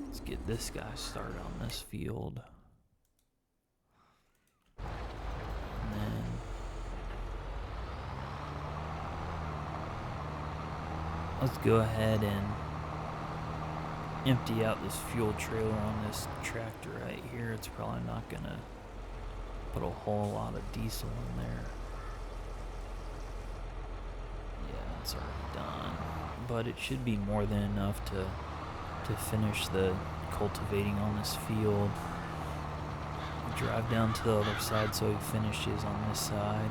let's get this guy started on this field. And then let's go ahead and empty out this fuel trailer on this tractor right here. It's probably not gonna put a whole lot of diesel in there. Yeah, it's already done. But it should be more than enough to finish the cultivating on this field. Drive down to the other side so he finishes on this side.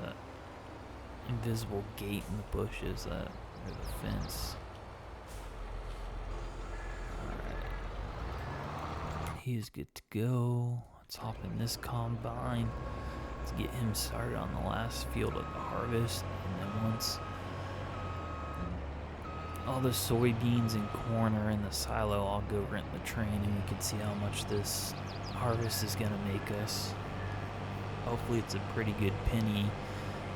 That invisible gate in the bushes that or the fence. Alright. He is good to go. Let's hop in this combine. Let's get him started on the last field of the harvest. And then once all the soybeans and corn are in the silo, I'll go rent the train and we can see how much this harvest is gonna make us. Hopefully it's a pretty good penny.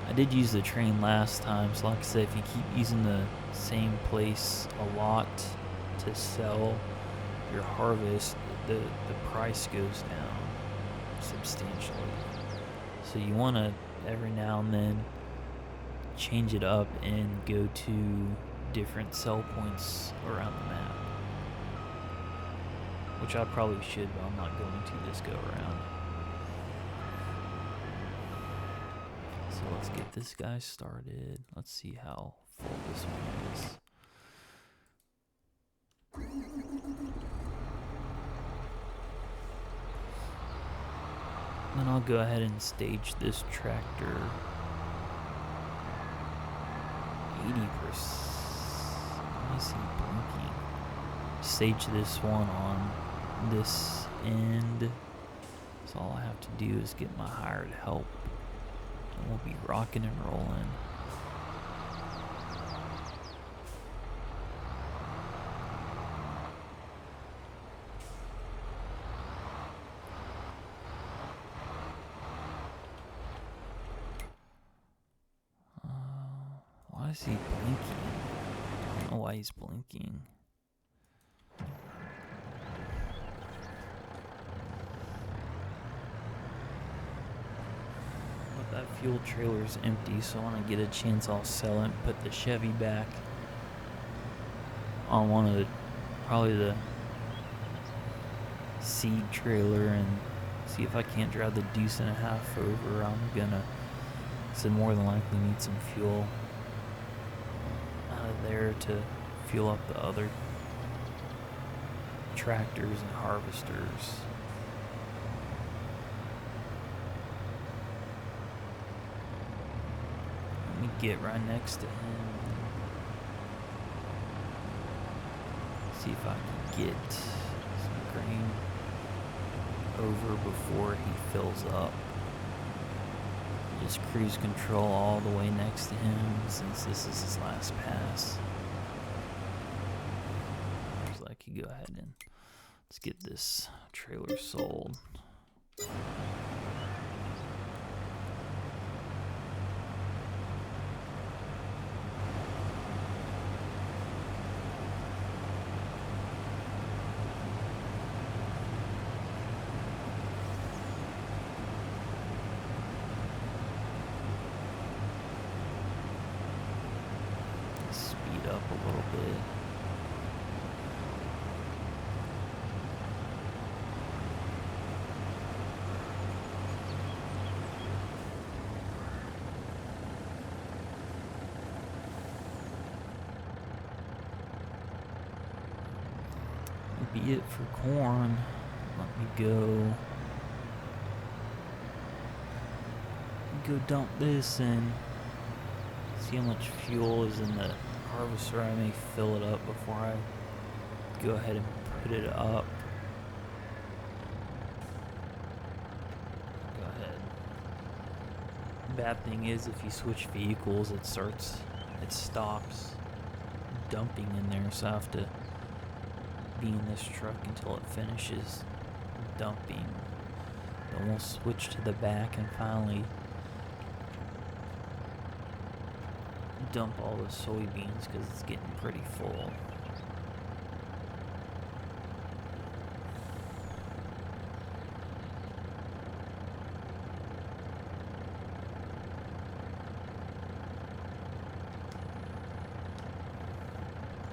I did use the train last time, so like I said, if you keep using the same place a lot to sell your harvest, the price goes down substantially. So you want to, every now and then, change it up and go to different sell points around the map. Which I probably should, but I'm not going to this go around. So let's get this guy started. Let's see how full this one is. Then I'll go ahead and stage this tractor 80%. Let me see, blinking. Stage this one on this end. So all I have to do is get my hired help. And we'll be rocking and rolling. Why is he blinking? I don't know why he's blinking. Let that fuel trailer's empty, so when I get a chance I'll sell it and put the Chevy back on one of the, probably the seed trailer, and see if I can't drive the deuce and a half over. I'm gonna, so more than likely need some fuel out of there to fuel up the other tractors and harvesters. Let me get right next to him. See if I can get some grain over before he fills up. Just cruise control all the way next to him since this is his last pass. Looks like you go ahead and let's get this trailer sold. Speed up a little bit. Be it for corn. Let me go dump this and see how much fuel is in the harvester. I may fill it up before I go ahead and put it up. Go ahead. Bad thing is if you switch vehicles, it stops dumping in there, so I have to be in this truck until it finishes dumping. Then we'll switch to the back and finally dump all the soybeans because it's getting pretty full.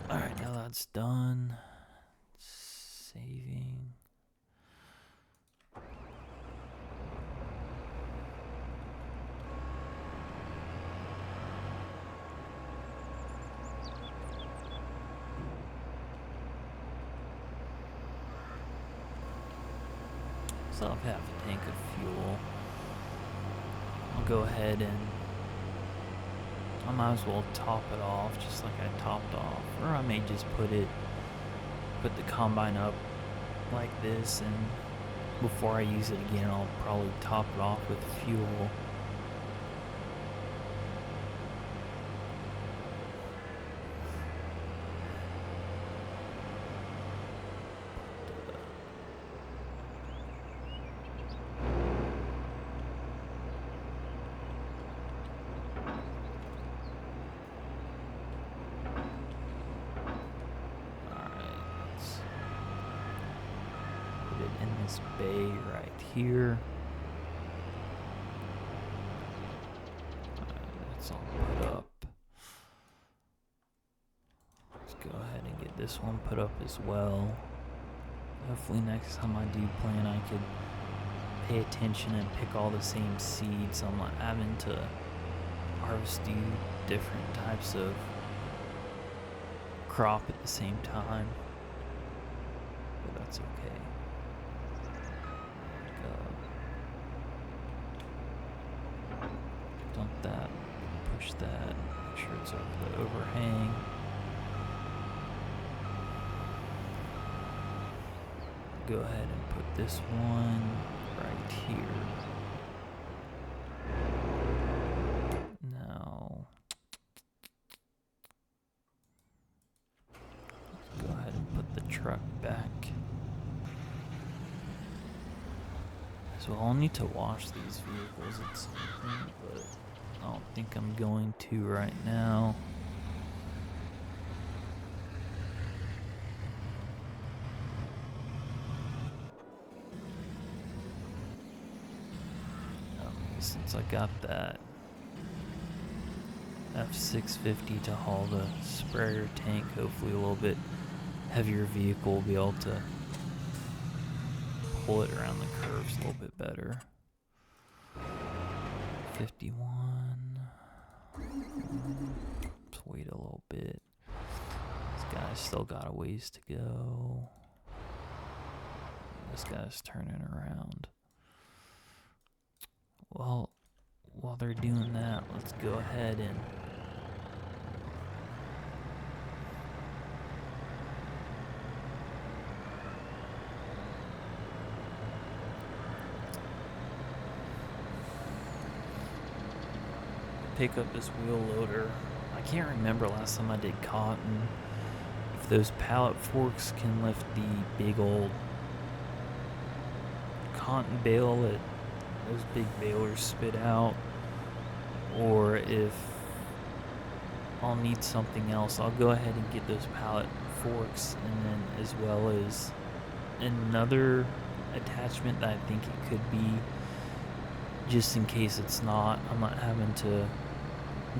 Alright, now that's done. Saving. So I'll have a tank of fuel. I'll go ahead and I might as well top it off just like I topped off, or I may just put the combine up like this, and before I use it again I'll probably top it off with fuel. In this bay right here. That's all put up. Let's go ahead and get this one put up as well. Hopefully next time I do plan I could pay attention and pick all the same seeds, so I'm not having to harvest different types of crop at the same time. But that's okay. Dump that, push that, make sure it's over the overhang. Go ahead and put this one right here. Now, let's go ahead and put the truck back. So I'll need to wash these vehicles at some point, but I don't think I'm going to right now. since I got that F650 to haul the sprayer tank, hopefully a little bit heavier vehicle will be able to pull it around the curves a little bit better. 51. Let's wait a little bit. This guy's still got a ways to go. This guy's turning around. Well, while they're doing that, let's go ahead and pick up this wheel loader. I can't remember last time I did cotton if those pallet forks can lift the big old cotton bale that those big balers spit out, or if I'll need something else. I'll go ahead and get those pallet forks, and then as well as another attachment that I think it could be, just in case it's not. I'm not having to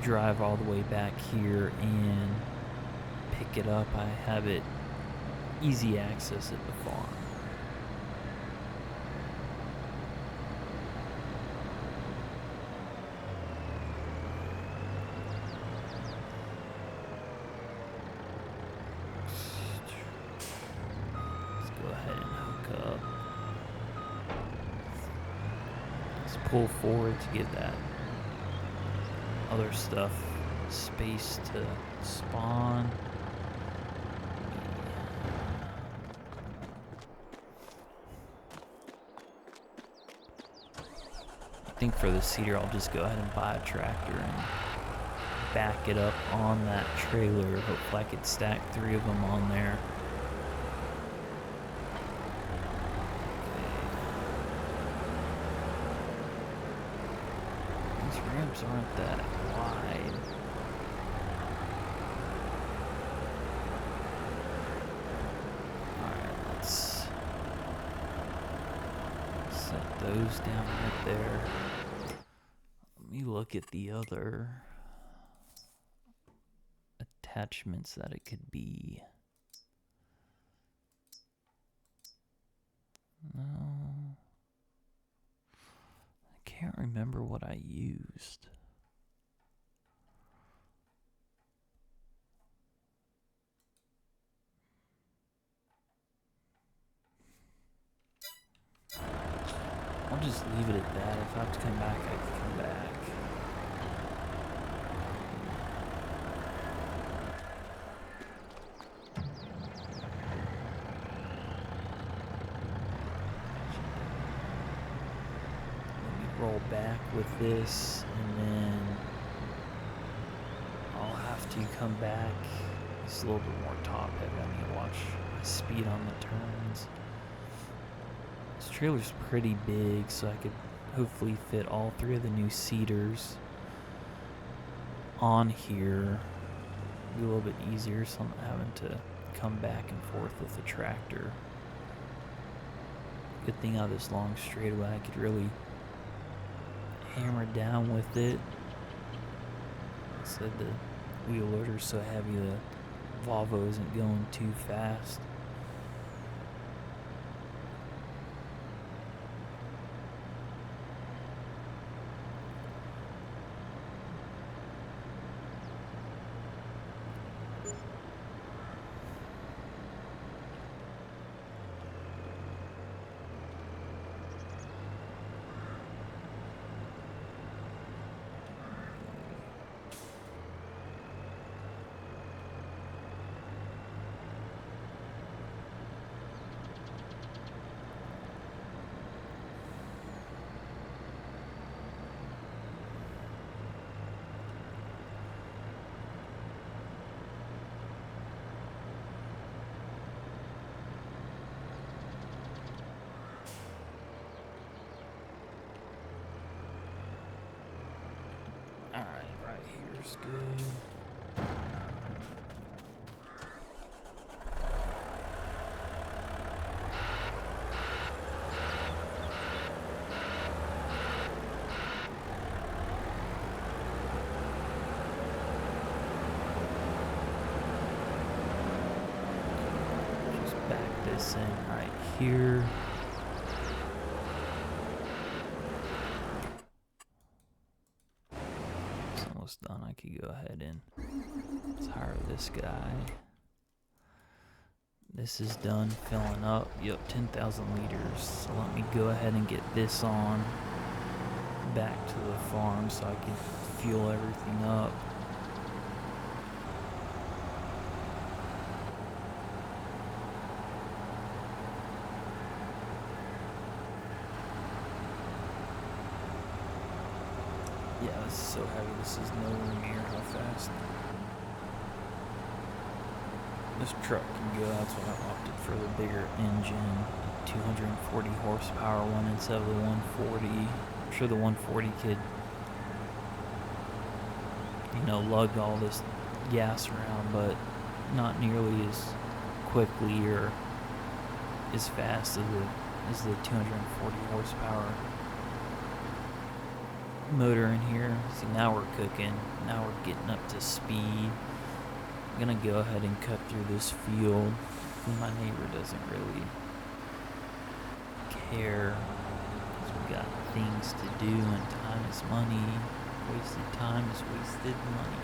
drive all the way back here and pick it up. I have it easy access at the farm. Pull forward to get that other stuff space to spawn. I think for the seeder I'll just go ahead and buy a tractor and back it up on that trailer. Hopefully I could stack 3 of them on there. Ramps aren't that wide. Alright, let's set those down right there. Let me look at the other attachments that it could be. No. Can't remember what I used. I'll just leave it at that. If I have to come back, I can come back. Roll back with this, and then I'll have to come back. It's a little bit more top heavy. I need to watch my speed on the turns. This trailer's pretty big, so I could hopefully fit all 3 of the new seaters on here. Be a little bit easier, so I'm not having to come back and forth with the tractor. Good thing out of this long straightaway, I could really hammer down with it. I said the wheel loader's so heavy the Volvo isn't going too fast. Alright, right here's good. this in right here. It's almost done. I could go ahead and hire this guy. This is done filling up. Yep, 10,000 liters. So let me go ahead and get this on back to the farm so I can fuel everything up. Yeah, this is so heavy. This is nowhere near how fast this truck can go. That's why I opted for the bigger engine. 240 horsepower one instead of the 140. I'm sure the 140 could, you know, lug all this gas around, but not nearly as quickly or as fast as the 240 horsepower motor in here. See, now we're cooking. Now we're getting up to speed. I'm gonna go ahead and cut through this field. My neighbor doesn't really care because we got things to do, and time is money. Wasted time is wasted money.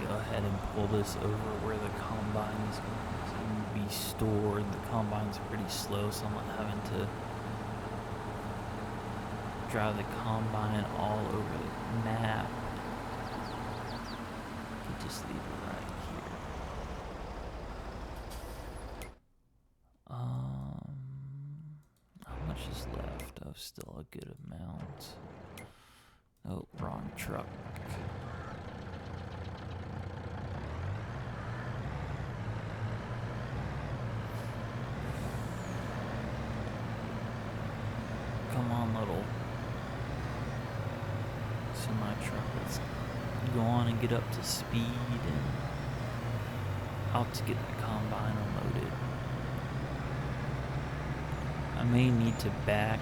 Go ahead and pull this over where the combine is going to be stored. The combine's pretty slow, so I'm not having to drive the combine all over the map. I can just leave it right here. How much is left? Oh, still a good amount. Oh, wrong truck. Come on, little semi-truck. Let's go on and get up to speed and out to get the combine unloaded. I may need to back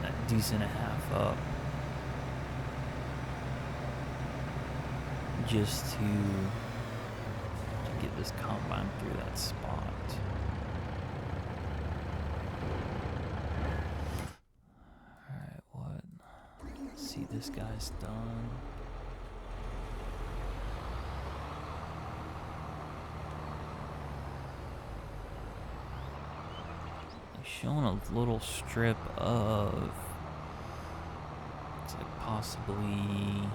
that deuce and a half up just to get this combine through that spot. See, this guy's done. He's showing a little strip of, it's like possibly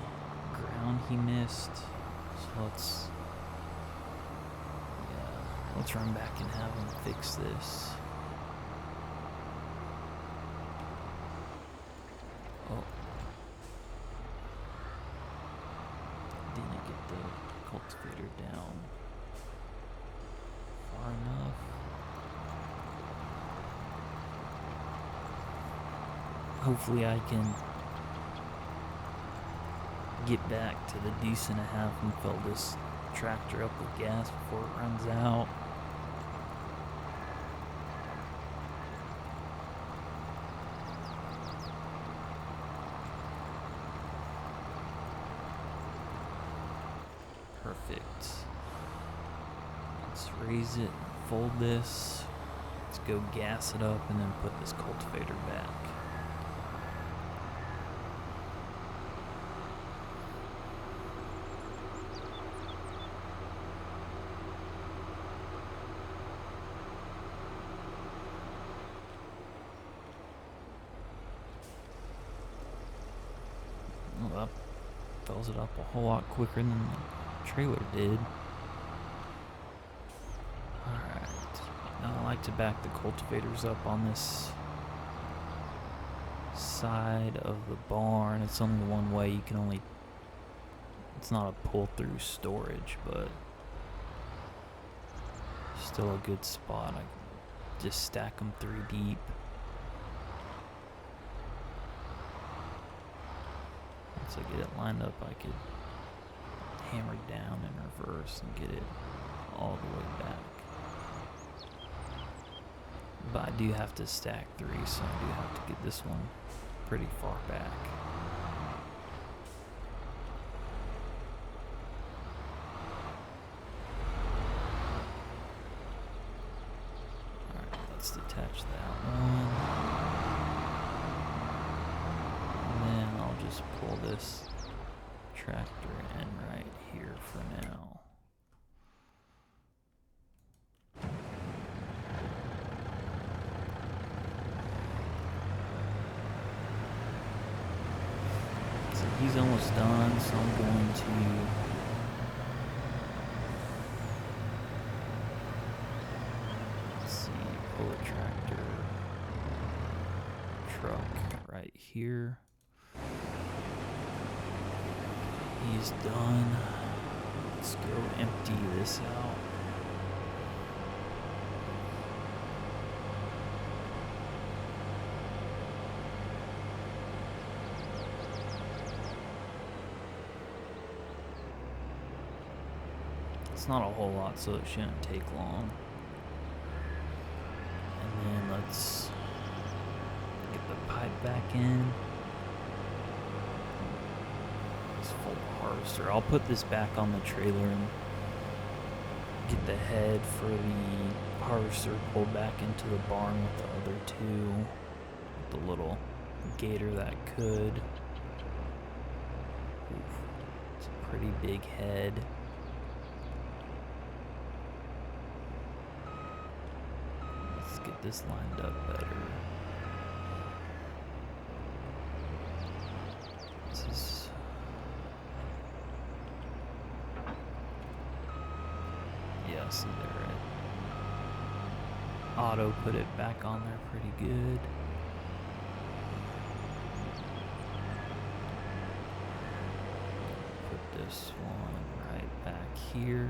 ground he missed. So let's run back and have him fix this. Oh. Didn't get the cultivator down far enough. Hopefully I can get back to the deuce and a half and fill this tractor up with gas before it runs out. Perfect. Let's raise it, fold this. Let's go gas it up and then put this cultivator back. Well, that fills it up a whole lot quicker than the trailer did. Alright, now I like to back the cultivators up on this side of the barn. It's only one way. You can only, it's not a pull-through storage, but still a good spot. I just stack them 3 deep. once I get it lined up, I could hammer down in reverse and get it all the way back. But I do have to stack 3, so I do have to get this one pretty far back. Alright, let's detach that one. And then I'll just pull this tractor in right here for now. He's almost done, so I'm going to pull a tractor truck right here. He's done. Let's go empty this out. It's not a whole lot, so it shouldn't take long. And then let's get the pipe back in. This full harvester. I'll put this back on the trailer and get the head for the harvester pulled back into the barn with the other 2. The little gator that could. Oof. It's a pretty big head. Get this lined up better. This is yeah, see there it auto put it back on there pretty good. Put this one right back here.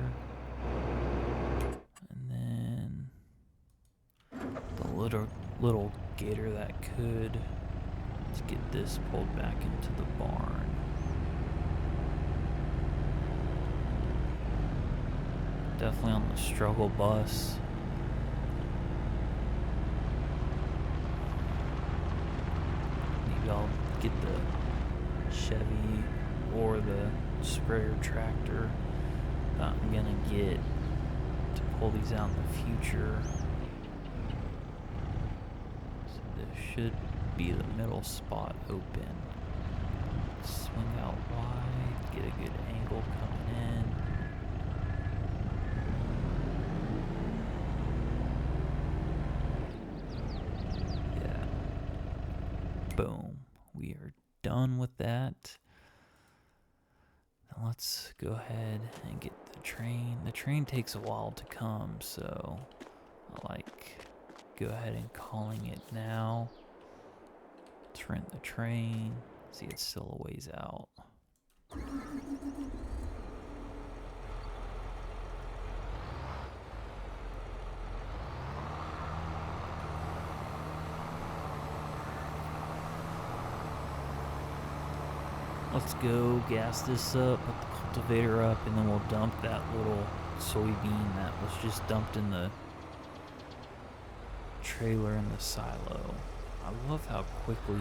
Little gator that could. Let's get this pulled back into the barn. Definitely on the struggle bus. Maybe I'll get the Chevy or the sprayer tractor that I'm gonna get to pull these out in the future. Should be the middle spot open. Swing out wide, get a good angle coming in. Yeah. Boom. We are done with that. Now let's go ahead and get the train. The train takes a while to come, so I go ahead and calling it now. Let's rent the train. See, it's still a ways out. Let's go gas this up, put the cultivator up, and then we'll dump that little soybean that was just dumped in the trailer in the silo. I love how quickly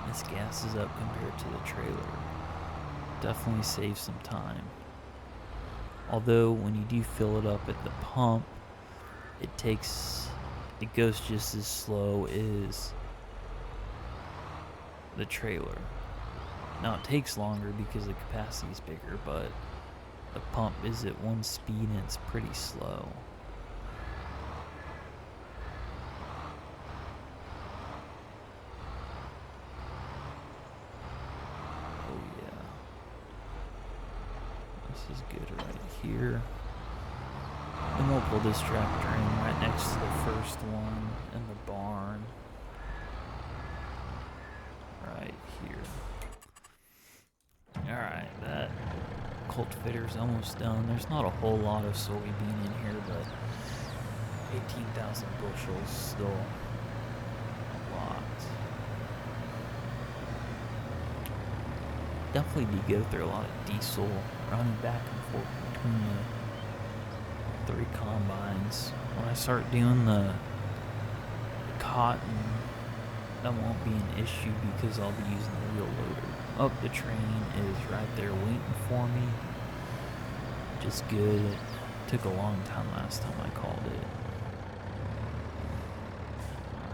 this gases up compared to the trailer. Definitely saves some time. Although when you do fill it up at the pump, it goes just as slow as the trailer. Now it takes longer because the capacity is bigger, but the pump is at one speed and it's pretty slow. This is good right here. Then we'll pull this tractor in right next to the first one in the barn. Right here. Alright, that cultivator's almost done. There's not a whole lot of soybean in here, but 18,000 bushels still a lot. definitely do go through a lot of diesel running back and forth between the 3 combines. When I start doing the cotton, that won't be an issue because I'll be using the wheel loader. Oh, the train is right there waiting for me, which is good. It took a long time last time I called it.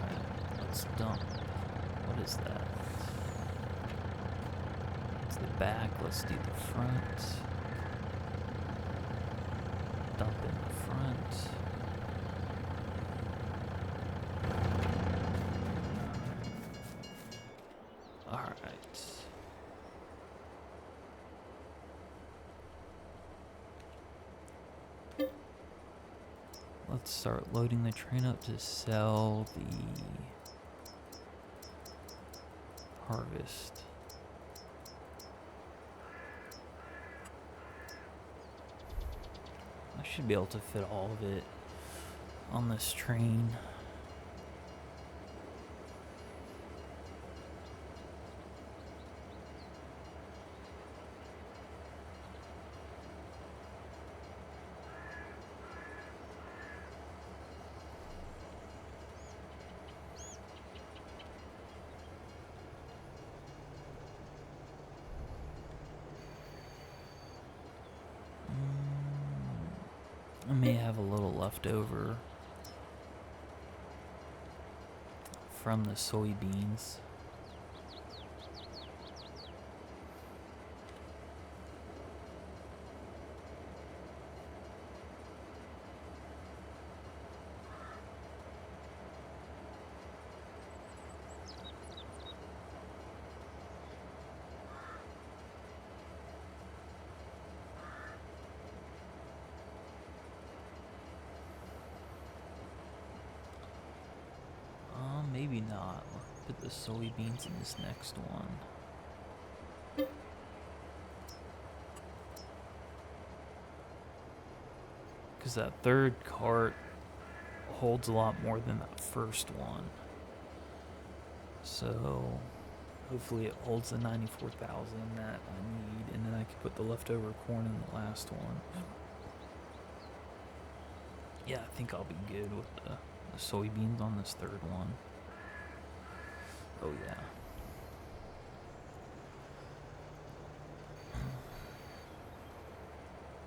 Alright, let's dump. What is that? It's the back. Let's do the front. Dump in the front. Alright. Let's start loading the train up to sell the harvest. I should be able to fit all of it on this train. I may have a little left over from the soybeans. Maybe not. Let's put the soybeans in this next one. Because that third cart holds a lot more than that first one. So hopefully it holds the 94,000 that I need, and then I can put the leftover corn in the last one. Yeah, I think I'll be good with the soybeans on this third one. Oh yeah.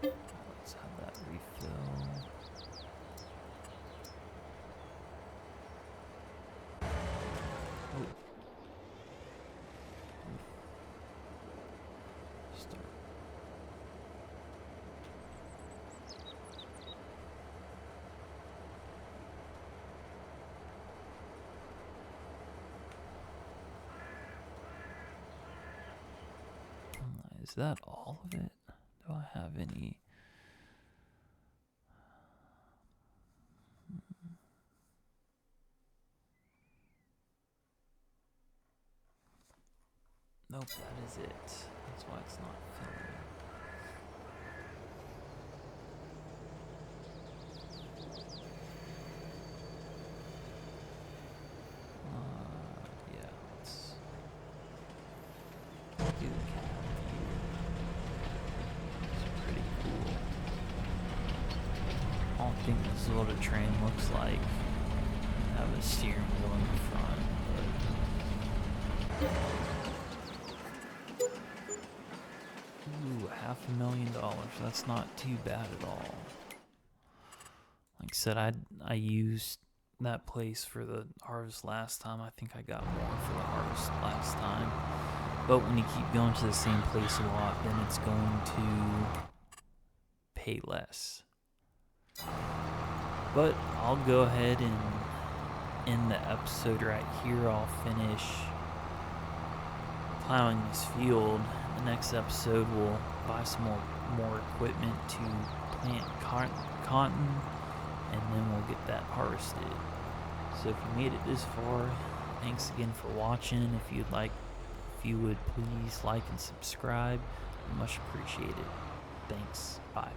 Let's have that refill. Oh. Start. Is that all of it? Do I have any? Nope, that is it. That's why it's not filling. Yeah, let's do the cap here. It's pretty cool. I don't think this is what a train looks like. Have a steering wheel in the front, but ooh, $500,000. That's not too bad at all. Like I said, I used that place for the harvest last time. I think I got more for the harvest last time. But when you keep going to the same place a lot, then it's going to pay less. But I'll go ahead and end the episode right here. I'll finish plowing this field. The next episode we'll buy some more equipment to plant cotton, and then we'll get that harvested. So if you made it this far, thanks again for watching. If you would please like and subscribe, much appreciated. Thanks. Bye.